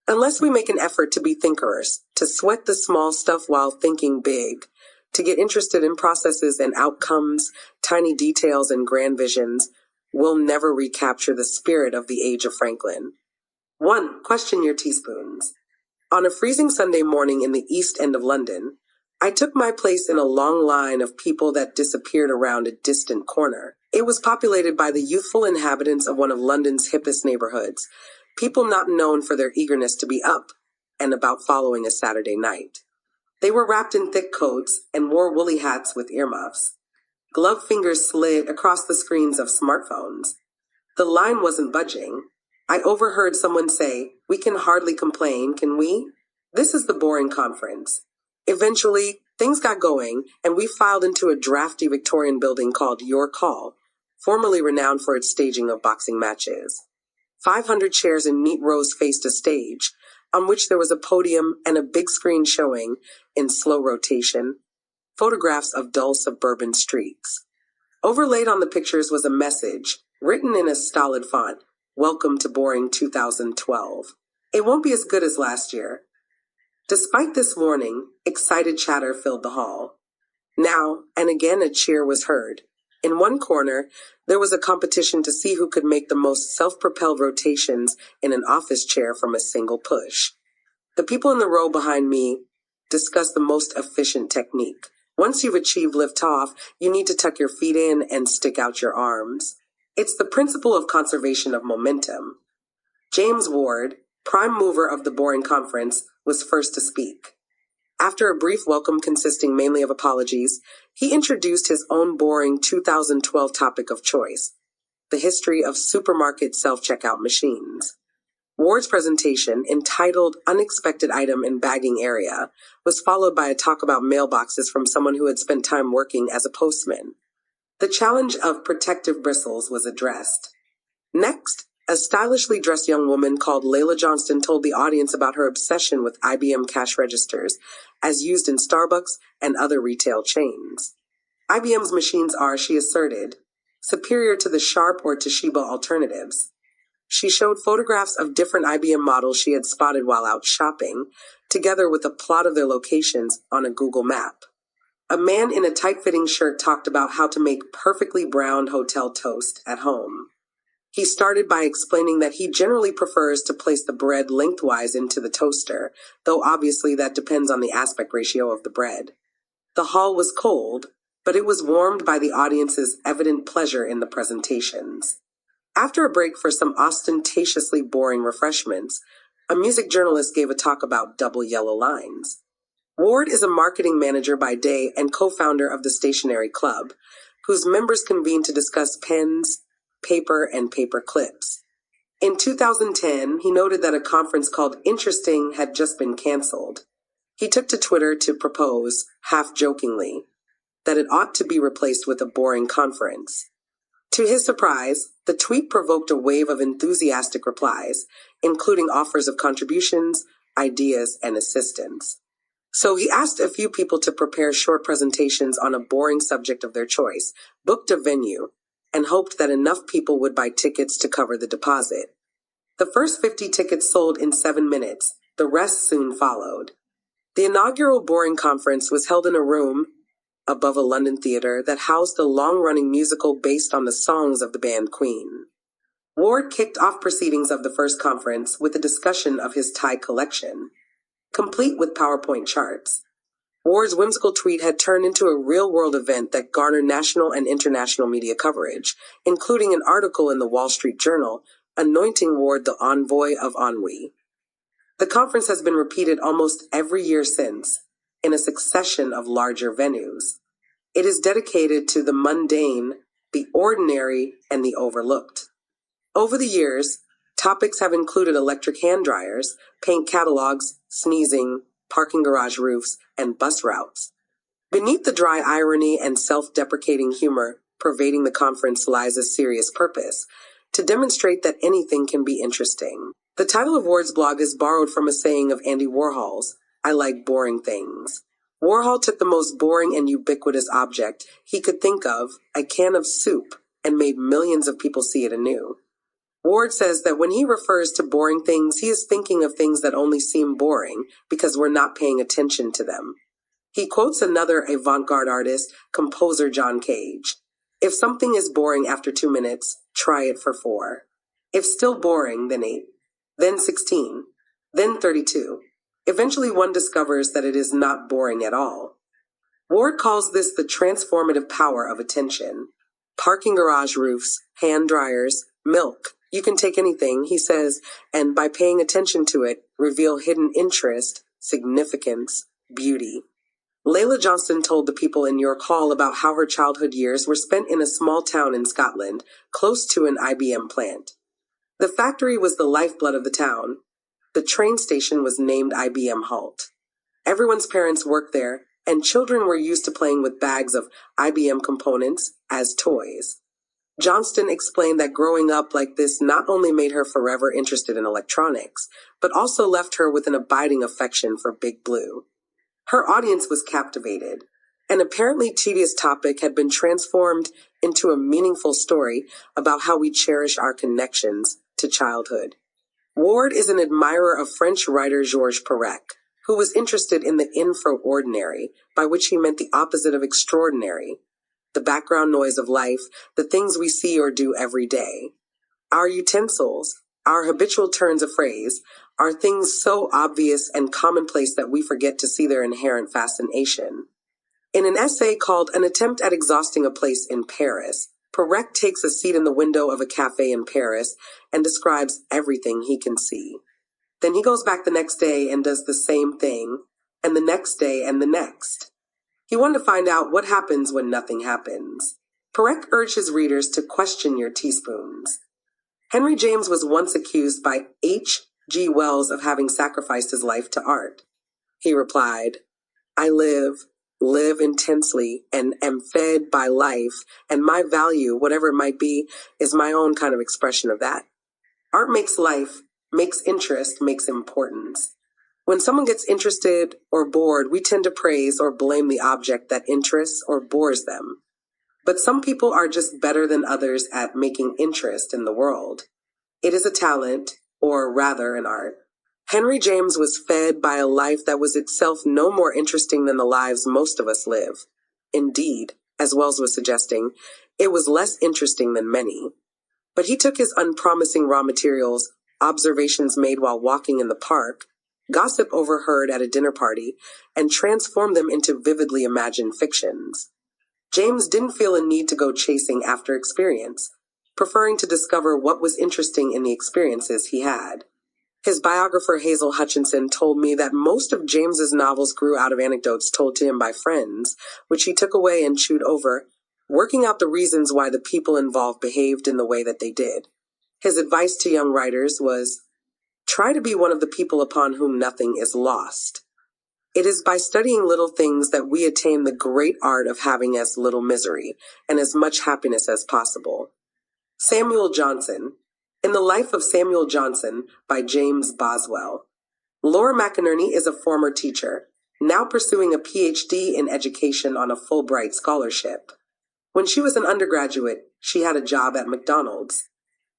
Unless we make an effort to be thinkers, to sweat the small stuff while thinking big, to get interested in processes and outcomes, tiny details and grand visions, we'll never recapture the spirit of the age of Franklin. 1. Question your teaspoons. On a freezing Sunday morning in the East End of London, I took my place in a long line of people that disappeared around a distant corner. It was populated by the youthful inhabitants of one of London's hippest neighborhoods, people not known for their eagerness to be up and about following a Saturday night. They were wrapped in thick coats and wore woolly hats with earmuffs. Gloved fingers slid across the screens of smartphones. The line wasn't budging. I overheard someone say, "We can hardly complain, can we? This is the boring conference." Eventually, things got going, and we filed into a drafty Victorian building called Your Call, formerly renowned for its staging of boxing matches. 500 chairs in neat rows faced a stage, on which there was a podium and a big screen showing, in slow rotation, photographs of dull suburban streets. Overlaid on the pictures was a message, written in a stolid font, "Welcome to boring 2012. It won't be as good as last year." Despite this warning, excited chatter filled the hall. Now and again a cheer was heard. In one corner, there was a competition to see who could make the most self-propelled rotations in an office chair from a single push. The people in the row behind me discussed the most efficient technique. Once you've achieved lift-off, you need to tuck your feet in and stick out your arms. It's the principle of conservation of momentum. James Ward, prime mover of the boring conference, was first to speak. After a brief welcome consisting mainly of apologies, he introduced his own boring 2012 topic of choice, the history of supermarket self-checkout machines. Ward's presentation, entitled Unexpected Item in Bagging Area, was followed by a talk about mailboxes from someone who had spent time working as a postman. The challenge of protective bristles was addressed. Next, a stylishly dressed young woman called Layla Johnston told the audience about her obsession with IBM cash registers, as used in Starbucks and other retail chains. IBM's machines are, she asserted, superior to the Sharp or Toshiba alternatives. She showed photographs of different IBM models she had spotted while out shopping, together with a plot of their locations on a Google map. A man in a tight-fitting shirt talked about how to make perfectly browned hotel toast at home. He started by explaining that he generally prefers to place the bread lengthwise into the toaster, though obviously that depends on the aspect ratio of the bread. The hall was cold, but it was warmed by the audience's evident pleasure in the presentations. After a break for some ostentatiously boring refreshments, a music journalist gave a talk about double yellow lines. Ward is a marketing manager by day and co-founder of the Stationery Club, whose members convene to discuss pens, paper, and paper clips. In 2010, he noted that a conference called Interesting had just been canceled. He took to Twitter to propose, half-jokingly, that it ought to be replaced with a boring conference. To his surprise, the tweet provoked a wave of enthusiastic replies, including offers of contributions, ideas, and assistance. So he asked a few people to prepare short presentations on a boring subject of their choice, booked a venue, and hoped that enough people would buy tickets to cover the deposit. The first 50 tickets sold in 7 minutes. The rest soon followed. The inaugural boring conference was held in a room above a London theater that housed a long-running musical based on the songs of the band Queen. Ward kicked off proceedings of the first conference with a discussion of his tie collection, complete with PowerPoint charts. Ward's whimsical tweet had turned into a real-world event that garnered national and international media coverage, including an article in the Wall Street Journal anointing Ward the envoy of ennui. The conference has been repeated almost every year since, in a succession of larger venues. It is dedicated to the mundane, the ordinary, and the overlooked. Over the years, topics have included electric hand dryers, paint catalogs, sneezing, parking garage roofs, and bus routes. Beneath the dry irony and self-deprecating humor pervading the conference lies a serious purpose, to demonstrate that anything can be interesting. The title of Ward's blog is borrowed from a saying of Andy Warhol's, "I like boring things." Warhol took the most boring and ubiquitous object he could think of, a can of soup, and made millions of people see it anew. Ward says that when he refers to boring things, he is thinking of things that only seem boring because we're not paying attention to them. He quotes another avant-garde artist, composer John Cage. If something is boring after 2 minutes, try it for 4. If still boring, then 8. Then 16. Then 32. Eventually one discovers that it is not boring at all. Ward calls this the transformative power of attention. Parking garage roofs, hand dryers, milk. You can take anything, he says, and by paying attention to it, reveal hidden interest, significance, beauty. Layla Johnston told the people in York Hall about how her childhood years were spent in a small town in Scotland, close to an IBM plant. The factory was the lifeblood of the town. The train station was named IBM Halt. Everyone's parents worked there, and children were used to playing with bags of IBM components as toys. Johnston explained that growing up like this not only made her forever interested in electronics, but also left her with an abiding affection for Big Blue. Her audience was captivated. An apparently tedious topic had been transformed into a meaningful story about how we cherish our connections to childhood. Ward is an admirer of French writer Georges Perec, who was interested in the infraordinary, by which he meant the opposite of extraordinary, the background noise of life, the things we see or do every day. Our utensils, our habitual turns of phrase, are things so obvious and commonplace that we forget to see their inherent fascination. In an essay called An Attempt at Exhausting a Place in Paris, Perec takes a seat in the window of a cafe in Paris and describes everything he can see. Then he goes back the next day and does the same thing, and the next day and the next. He wanted to find out what happens when nothing happens. Perec urged his readers to question your teaspoons. Henry James was once accused by H.G. Wells of having sacrificed his life to art. He replied, "I live intensely, and am fed by life, and my value, whatever it might be, is my own kind of expression of that. Art makes life, makes interest, makes importance. When someone gets interested or bored, we tend to praise or blame the object that interests or bores them. But some people are just better than others at making interest in the world. It is a talent, or rather an art." Henry James was fed by a life that was itself no more interesting than the lives most of us live. Indeed, as Wells was suggesting, it was less interesting than many. But he took his unpromising raw materials, observations made while walking in the park, gossip overheard at a dinner party, and transformed them into vividly imagined fictions. James didn't feel a need to go chasing after experience, preferring to discover what was interesting in the experiences he had. His biographer Hazel Hutchinson told me that most of James's novels grew out of anecdotes told to him by friends, which he took away and chewed over, working out the reasons why the people involved behaved in the way that they did. His advice to young writers was, try to be one of the people upon whom nothing is lost. It is by studying little things that we attain the great art of having as little misery and as much happiness as possible. Samuel Johnson. In the Life of Samuel Johnson by James Boswell. Laura McInerney is a former teacher. now pursuing a PhD in education on a Fulbright scholarship. When she was an undergraduate, she had a job at McDonald's.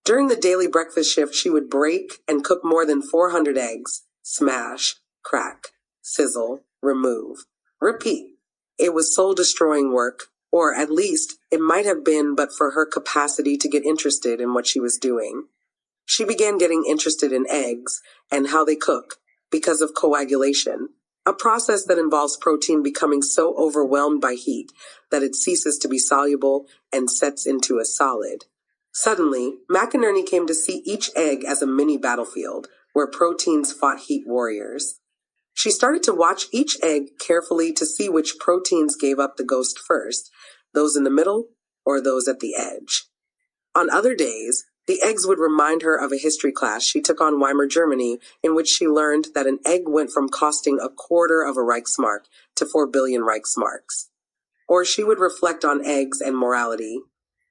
During the daily breakfast shift, she would break and cook more than 400 eggs, smash, crack, sizzle, remove, repeat. It was soul-destroying work, or at least it might have been but for her capacity to get interested in what she was doing. She began getting interested in eggs and how they cook because of coagulation, a process that involves protein becoming so overwhelmed by heat that it ceases to be soluble and sets into a solid. Suddenly, McInerney came to see each egg as a mini battlefield where proteins fought heat warriors. She started to watch each egg carefully to see which proteins gave up the ghost first, those in the middle or those at the edge. On other days, the eggs would remind her of a history class she took on Weimar Germany, in which she learned that an egg went from costing a quarter of a Reichsmark to 4 billion Reichsmarks. Or she would reflect on eggs and morality.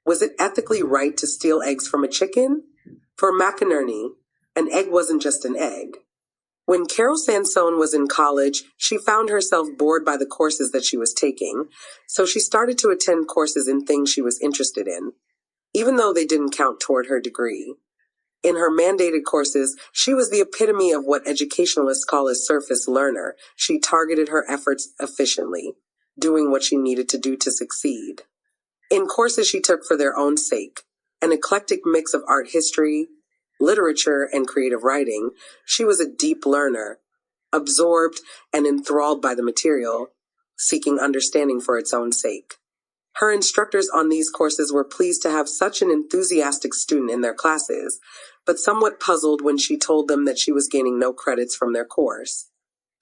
Was it ethically right to steal eggs from a chicken? For McInerney, an egg wasn't just an egg. When Carol Sansone was in college, she found herself bored by the courses that she was taking, so she started to attend courses in things she was interested in, even though they didn't count toward her degree. In her mandated courses, she was the epitome of what educationalists call a surface learner. She targeted her efforts efficiently, doing what she needed to do to succeed. In courses she took for their own sake, an eclectic mix of art history, literature, and creative writing, she was a deep learner, absorbed and enthralled by the material, seeking understanding for its own sake. Her instructors on these courses were pleased to have such an enthusiastic student in their classes, but somewhat puzzled when she told them that she was gaining no credits from their course.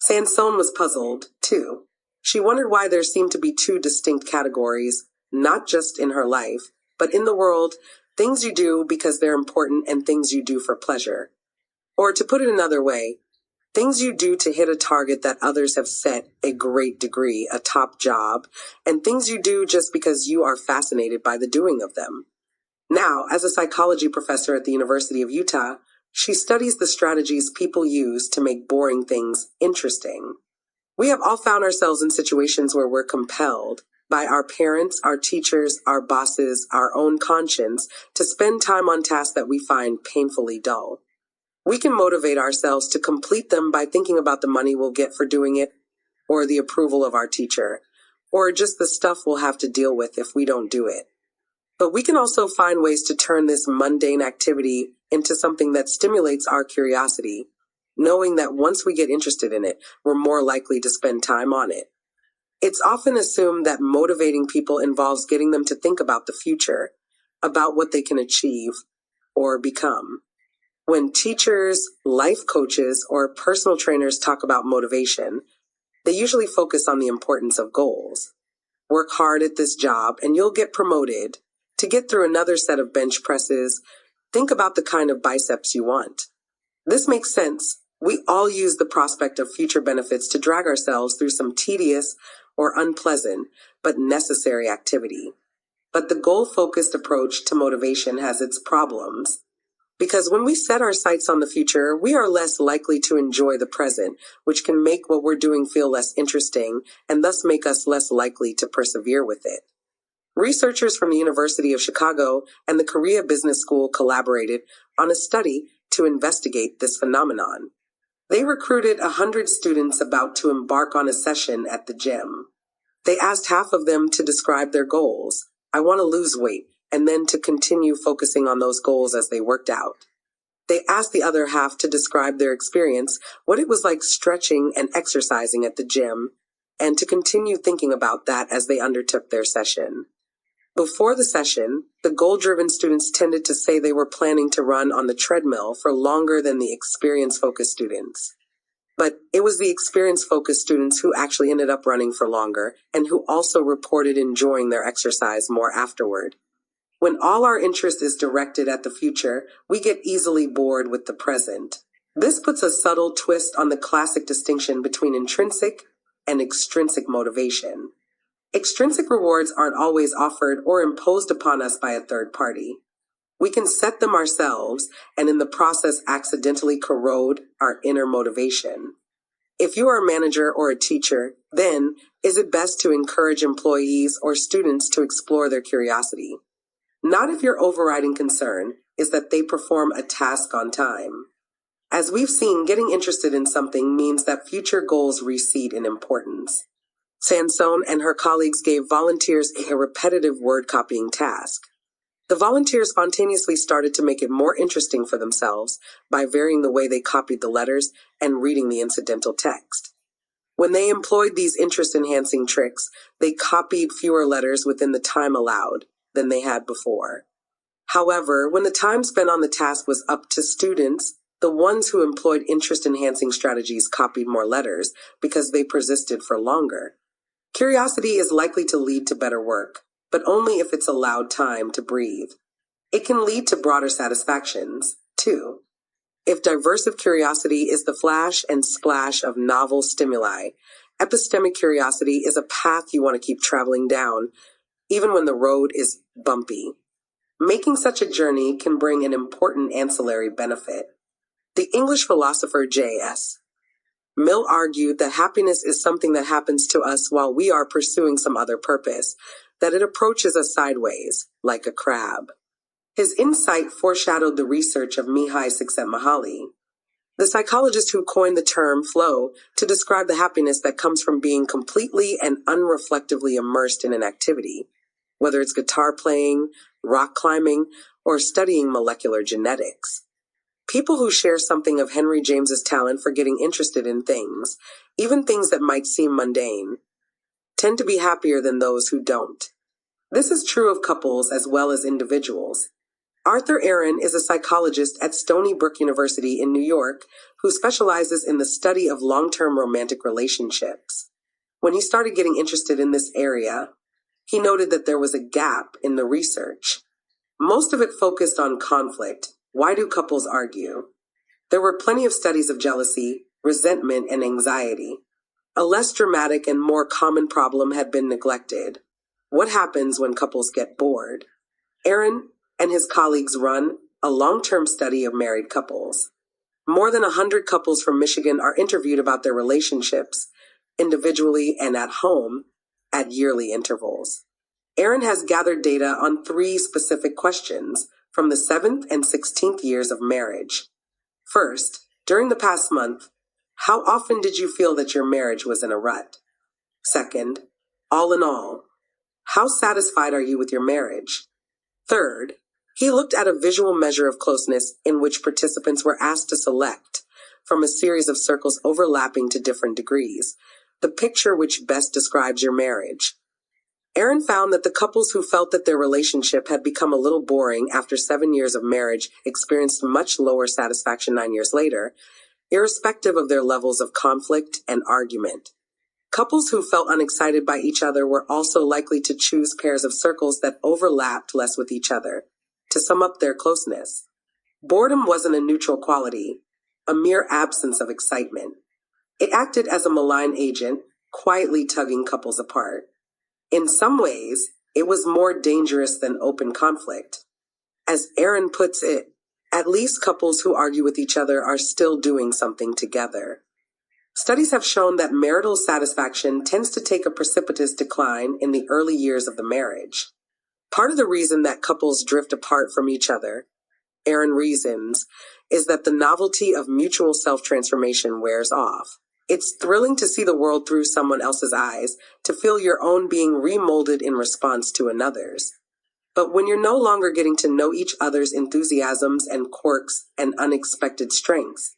Sansone was puzzled, too. She wondered why there seemed to be two distinct categories, not just in her life, but in the world, things you do because they're important and things you do for pleasure. Or to put it another way, things you do to hit a target that others have set, a great degree, a top job, and things you do just because you are fascinated by the doing of them. Now, as a psychology professor at the University of Utah, she studies the strategies people use to make boring things interesting. We have all found ourselves in situations where we're compelled by our parents, our teachers, our bosses, our own conscience to spend time on tasks that we find painfully dull. We can motivate ourselves to complete them by thinking about the money we'll get for doing it, or the approval of our teacher, or just the stuff we'll have to deal with if we don't do it. But we can also find ways to turn this mundane activity into something that stimulates our curiosity, knowing that once we get interested in it, we're more likely to spend time on it. It's often assumed that motivating people involves getting them to think about the future, about what they can achieve or become. When teachers, life coaches, or personal trainers talk about motivation, they usually focus on the importance of goals. Work hard at this job and you'll get promoted. To get through another set of bench presses, think about the kind of biceps you want. This makes sense. We all use the prospect of future benefits to drag ourselves through some tedious or unpleasant but necessary activity. But the goal-focused approach to motivation has its problems. Because when we set our sights on the future, we are less likely to enjoy the present, which can make what we're doing feel less interesting and thus make us less likely to persevere with it. Researchers from the University of Chicago and the Korea Business School collaborated on a study to investigate this phenomenon. They recruited 100 students about to embark on a session at the gym. They asked half of them to describe their goals. I want to lose weight, and then to continue focusing on those goals as they worked out. They asked the other half to describe their experience, what it was like stretching and exercising at the gym, and to continue thinking about that as they undertook their session. Before the session, the goal-driven students tended to say they were planning to run on the treadmill for longer than the experience-focused students. But it was the experience-focused students who actually ended up running for longer and who also reported enjoying their exercise more afterward. When all our interest is directed at the future, we get easily bored with the present. This puts a subtle twist on the classic distinction between intrinsic and extrinsic motivation. Extrinsic rewards aren't always offered or imposed upon us by a third party. We can set them ourselves and in the process accidentally corrode our inner motivation. If you are a manager or a teacher, then is it best to encourage employees or students to explore their curiosity? Not if your overriding concern is that they perform a task on time. As we've seen, getting interested in something means that future goals recede in importance. Sansone and her colleagues gave volunteers a repetitive word copying task. The volunteers spontaneously started to make it more interesting for themselves by varying the way they copied the letters and reading the incidental text. When they employed these interest-enhancing tricks, they copied fewer letters within the time allowed than they had before. However, when the time spent on the task was up to students, the ones who employed interest-enhancing strategies copied more letters because they persisted for longer. Curiosity is likely to lead to better work, but only if it's allowed time to breathe. It can lead to broader satisfactions, too. If diversive curiosity is the flash and splash of novel stimuli, epistemic curiosity is a path you want to keep traveling down, even when the road is bumpy. Making such a journey can bring an important ancillary benefit. The English philosopher J.S. Mill argued that happiness is something that happens to us while we are pursuing some other purpose, that it approaches us sideways, like a crab. His insight foreshadowed the research of Mihai Csikszentmihalyi, the psychologist who coined the term flow to describe the happiness that comes from being completely and unreflectively immersed in an activity, whether it's guitar playing, rock climbing, or studying molecular genetics. People who share something of Henry James's talent for getting interested in things, even things that might seem mundane, tend to be happier than those who don't. This is true of couples as well as individuals. Arthur Aaron is a psychologist at Stony Brook University in New York who specializes in the study of long-term romantic relationships. When he started getting interested in this area, he noted that there was a gap in the research. Most of it focused on conflict. Why do couples argue? There were plenty of studies of jealousy, resentment, and anxiety. A less dramatic and more common problem had been neglected. What happens when couples get bored? Aaron and his colleagues run a long-term study of married couples. More than 100 couples from Michigan are interviewed about their relationships, individually and at home, at yearly intervals. Aaron has gathered data on 3 specific questions from the 7th and 16th years of marriage. First, during the past month, how often did you feel that your marriage was in a rut? Second, all in all, how satisfied are you with your marriage? Third, he looked at a visual measure of closeness in which participants were asked to select, from a series of circles overlapping to different degrees, the picture which best describes your marriage. Aaron found that the couples who felt that their relationship had become a little boring after 7 years of marriage experienced much lower satisfaction 9 years later, irrespective of their levels of conflict and argument. Couples who felt unexcited by each other were also likely to choose pairs of circles that overlapped less with each other, to sum up their closeness. Boredom wasn't a neutral quality, a mere absence of excitement. It acted as a malign agent, quietly tugging couples apart. In some ways, it was more dangerous than open conflict. As Aaron puts it, at least couples who argue with each other are still doing something together. Studies have shown that marital satisfaction tends to take a precipitous decline in the early years of the marriage. Part of the reason that couples drift apart from each other, Aaron reasons, is that the novelty of mutual self-transformation wears off. It's thrilling to see the world through someone else's eyes, to feel your own being remolded in response to another's. But when you're no longer getting to know each other's enthusiasms and quirks and unexpected strengths,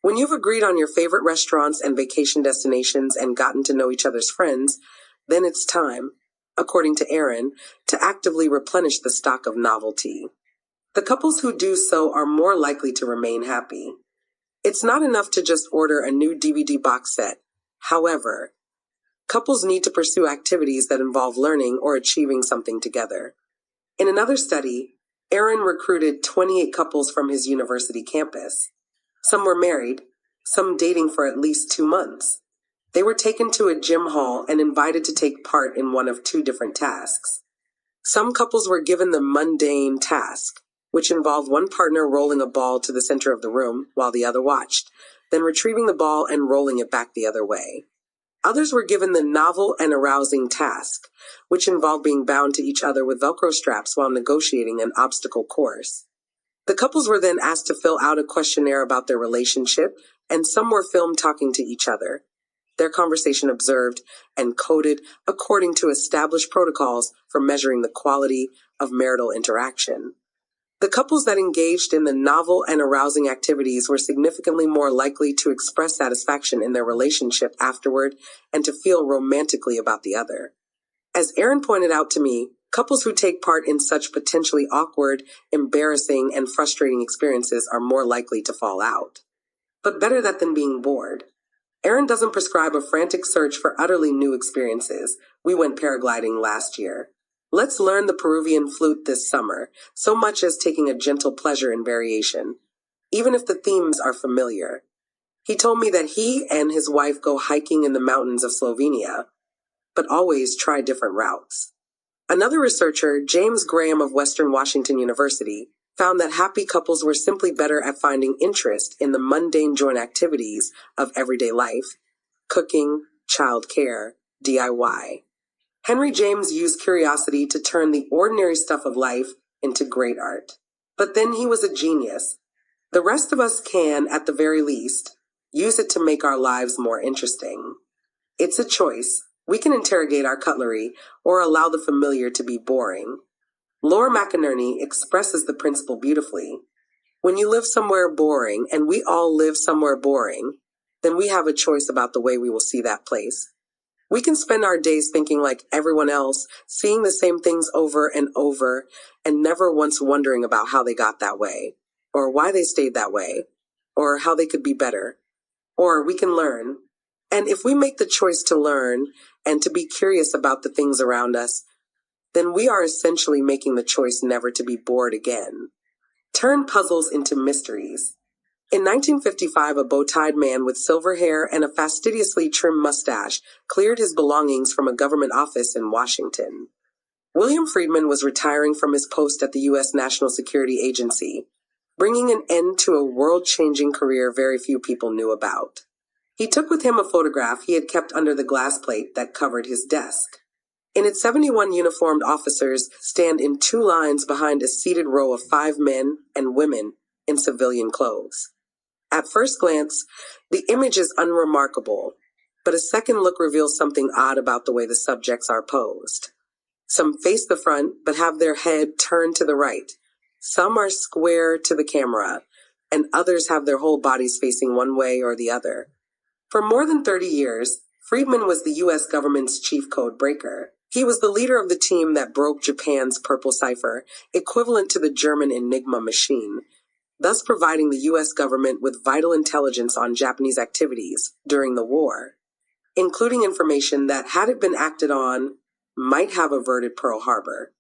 when you've agreed on your favorite restaurants and vacation destinations and gotten to know each other's friends, then it's time, according to Aaron, to actively replenish the stock of novelty. The couples who do so are more likely to remain happy. It's not enough to just order a new DVD box set. However, couples need to pursue activities that involve learning or achieving something together. In another study, Aaron recruited 28 couples from his university campus. Some were married, some dating for at least 2 months. They were taken to a gym hall and invited to take part in one of 2 different tasks. Some couples were given the mundane task, which involved one partner rolling a ball to the center of the room while the other watched, then retrieving the ball and rolling it back the other way. Others were given the novel and arousing task, which involved being bound to each other with Velcro straps while negotiating an obstacle course. The couples were then asked to fill out a questionnaire about their relationship, and some were filmed talking to each other. Their conversation observed and coded according to established protocols for measuring the quality of marital interaction. The couples that engaged in the novel and arousing activities were significantly more likely to express satisfaction in their relationship afterward and to feel romantically about the other. As Aaron pointed out to me, couples who take part in such potentially awkward, embarrassing, and frustrating experiences are more likely to fall out. But better that than being bored. Aaron doesn't prescribe a frantic search for utterly new experiences. We went paragliding last year. Let's learn the Peruvian flute this summer, so much as taking a gentle pleasure in variation, even if the themes are familiar. He told me that he and his wife go hiking in the mountains of Slovenia, but always try different routes. Another researcher, James Graham of Western Washington University, found that happy couples were simply better at finding interest in the mundane joint activities of everyday life: cooking, childcare, DIY. Henry James used curiosity to turn the ordinary stuff of life into great art. But then he was a genius. The rest of us can, at the very least, use it to make our lives more interesting. It's a choice. We can interrogate our cutlery or allow the familiar to be boring. Laura McInerney expresses the principle beautifully. When you live somewhere boring, and we all live somewhere boring, then we have a choice about the way we will see that place. We can spend our days thinking like everyone else, seeing the same things over and over, and never once wondering about how they got that way, or why they stayed that way, or how they could be better. Or we can learn. And if we make the choice to learn and to be curious about the things around us, then we are essentially making the choice never to be bored again. Turn puzzles into mysteries. In 1955, a bow-tied man with silver hair and a fastidiously trimmed mustache cleared his belongings from a government office in Washington. William Friedman was retiring from his post at the U.S. National Security Agency, bringing an end to a world-changing career very few people knew about. He took with him a photograph he had kept under the glass plate that covered his desk. In it, 71 uniformed officers stand in two lines behind a seated row of 5 men and women in civilian clothes. At first glance, the image is unremarkable, but a second look reveals something odd about the way the subjects are posed. Some face the front, but have their head turned to the right. Some are square to the camera, and others have their whole bodies facing one way or the other. For more than 30 years, Friedman was the U.S. government's chief code breaker. He was the leader of the team that broke Japan's purple cipher, equivalent to the German Enigma machine, thus providing the U.S. government with vital intelligence on Japanese activities during the war, including information that, had it been acted on, might have averted Pearl Harbor.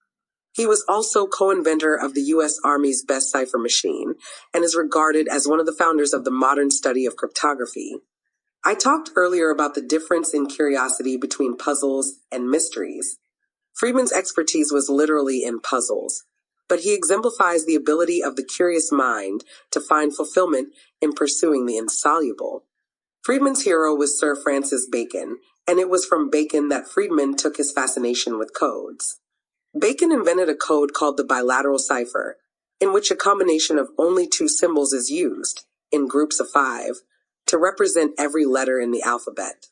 He was also co-inventor of the U.S. Army's best cipher machine and is regarded as one of the founders of the modern study of cryptography. I talked earlier about the difference in curiosity between puzzles and mysteries. Friedman's expertise was literally in puzzles, but he exemplifies the ability of the curious mind to find fulfillment in pursuing the insoluble. Friedman's hero was Sir Francis Bacon, and it was from Bacon that Friedman took his fascination with codes. Bacon invented a code called the bilateral cipher, in which a combination of only 2 symbols is used, in groups of 5, to represent every letter in the alphabet.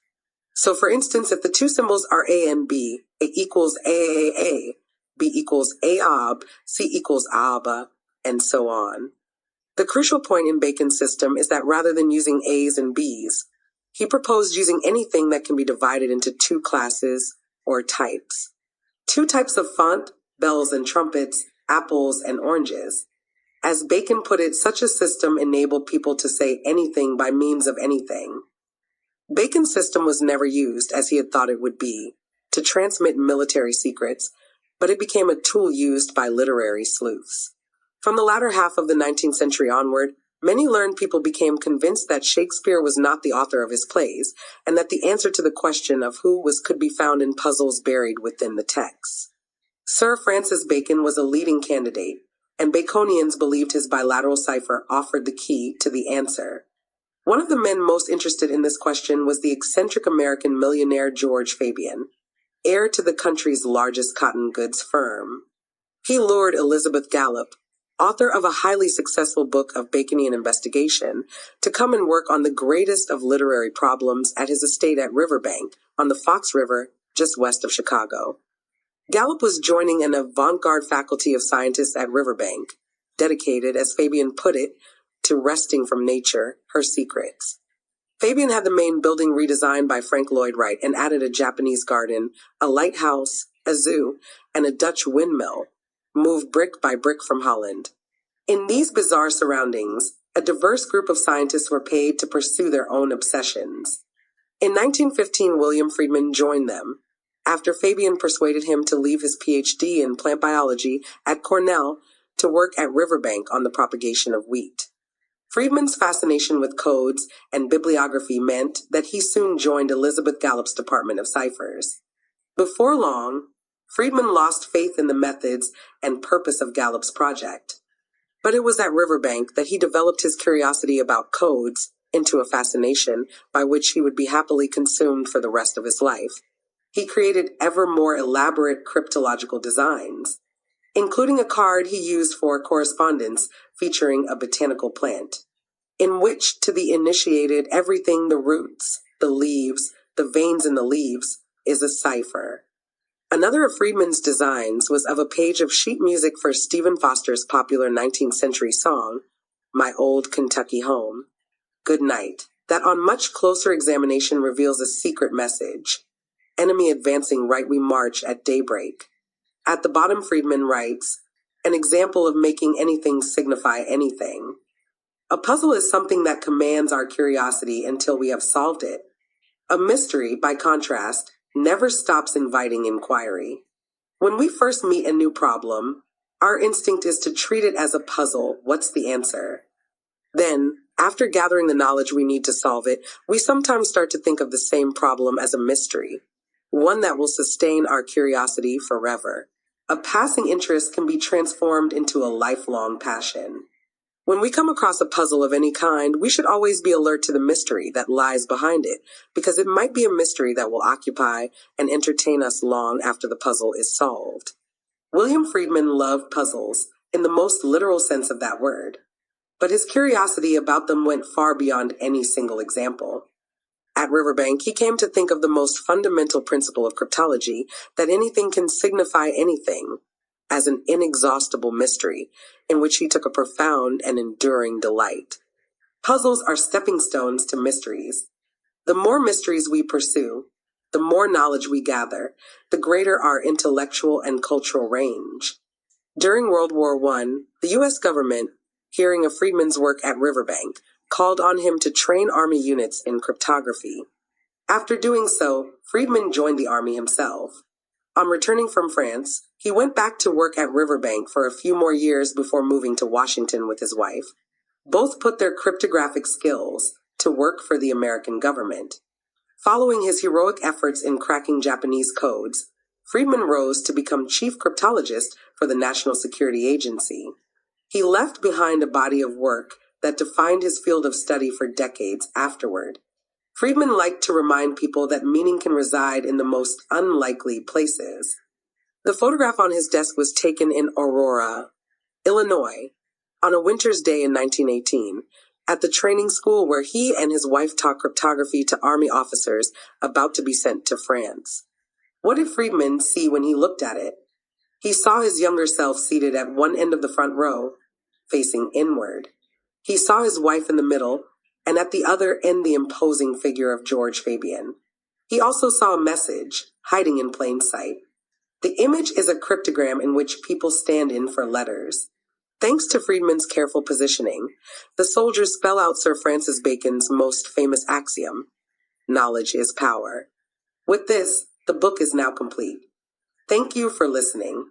So for instance, if the 2 symbols are A and B, A equals AAA, B equals AOB, C equals ABA, and so on. The crucial point in Bacon's system is that rather than using A's and B's, he proposed using anything that can be divided into 2 classes or types. 2 types of font, bells and trumpets, apples and oranges. As Bacon put it, such a system enabled people to say anything by means of anything. Bacon's system was never used, as he had thought it would be, to transmit military secrets, but it became a tool used by literary sleuths. From the latter half of the 19th century onward, many learned people became convinced that Shakespeare was not the author of his plays, and that the answer to the question of who could be found in puzzles buried within the texts. Sir Francis Bacon was a leading candidate, and Baconians believed his bilateral cipher offered the key to the answer. One of the men most interested in this question was the eccentric American millionaire George Fabian, heir to the country's largest cotton goods firm. He lured Elizabeth Gallup, author of a highly successful book of Baconian investigation, to come and work on the greatest of literary problems at his estate at Riverbank on the Fox River just west of Chicago. Gallup was joining an avant-garde faculty of scientists at Riverbank, dedicated, as Fabian put it, to wresting from nature her secrets. Fabian had the main building redesigned by Frank Lloyd Wright and added a Japanese garden, a lighthouse, a zoo, and a Dutch windmill, moved brick by brick from Holland. In these bizarre surroundings, a diverse group of scientists were paid to pursue their own obsessions. In 1915, William Friedman joined them, after Fabian persuaded him to leave his PhD in plant biology at Cornell to work at Riverbank on the propagation of wheat. Friedman's fascination with codes and bibliography meant that he soon joined Elizabeth Gallup's Department of Ciphers. Before long, Friedman lost faith in the methods and purpose of Gallup's project. But it was at Riverbank that he developed his curiosity about codes into a fascination by which he would be happily consumed for the rest of his life. He created ever more elaborate cryptological designs, including a card he used for correspondence featuring a botanical plant, in which, to the initiated, everything the roots, the leaves, the veins in the leaves, is a cipher. Another of Friedman's designs was of a page of sheet music for Stephen Foster's popular 19th century song, My Old Kentucky Home, Good Night, that on much closer examination reveals a secret message. Enemy advancing, right we march at daybreak. At the bottom, Friedman writes, an example of making anything signify anything. A puzzle is something that commands our curiosity until we have solved it. A mystery, by contrast, never stops inviting inquiry. When we first meet a new problem, our instinct is to treat it as a puzzle. What's the answer? Then, after gathering the knowledge we need to solve it, we sometimes start to think of the same problem as a mystery, one that will sustain our curiosity forever. A passing interest can be transformed into a lifelong passion. When we come across a puzzle of any kind, we should always be alert to the mystery that lies behind it, because it might be a mystery that will occupy and entertain us long after the puzzle is solved. William Friedman loved puzzles, in the most literal sense of that word, but his curiosity about them went far beyond any single example. At Riverbank, he came to think of the most fundamental principle of cryptology, that anything can signify anything, as an inexhaustible mystery, in which he took a profound and enduring delight. Puzzles are stepping stones to mysteries. The more mysteries we pursue, the more knowledge we gather, the greater our intellectual and cultural range. During World War I, the U.S. government, hearing of Friedman's work at Riverbank, called on him to train Army units in cryptography. After doing so, Friedman joined the Army himself. On returning from France, he went back to work at Riverbank for a few more years before moving to Washington with his wife. Both put their cryptographic skills to work for the American government. Following his heroic efforts in cracking Japanese codes, Friedman rose to become chief cryptologist for the National Security Agency. He left behind a body of work that defined his field of study for decades afterward. Friedman liked to remind people that meaning can reside in the most unlikely places. The photograph on his desk was taken in Aurora, Illinois, on a winter's day in 1918, at the training school where he and his wife taught cryptography to Army officers about to be sent to France. What did Friedman see when he looked at it? He saw his younger self seated at one end of the front row, facing inward. He saw his wife in the middle, and at the other end the imposing figure of George Fabian. He also saw a message, hiding in plain sight. The image is a cryptogram in which people stand in for letters. Thanks to Friedman's careful positioning, the soldiers spell out Sir Francis Bacon's most famous axiom, knowledge is power. With this, the book is now complete. Thank you for listening.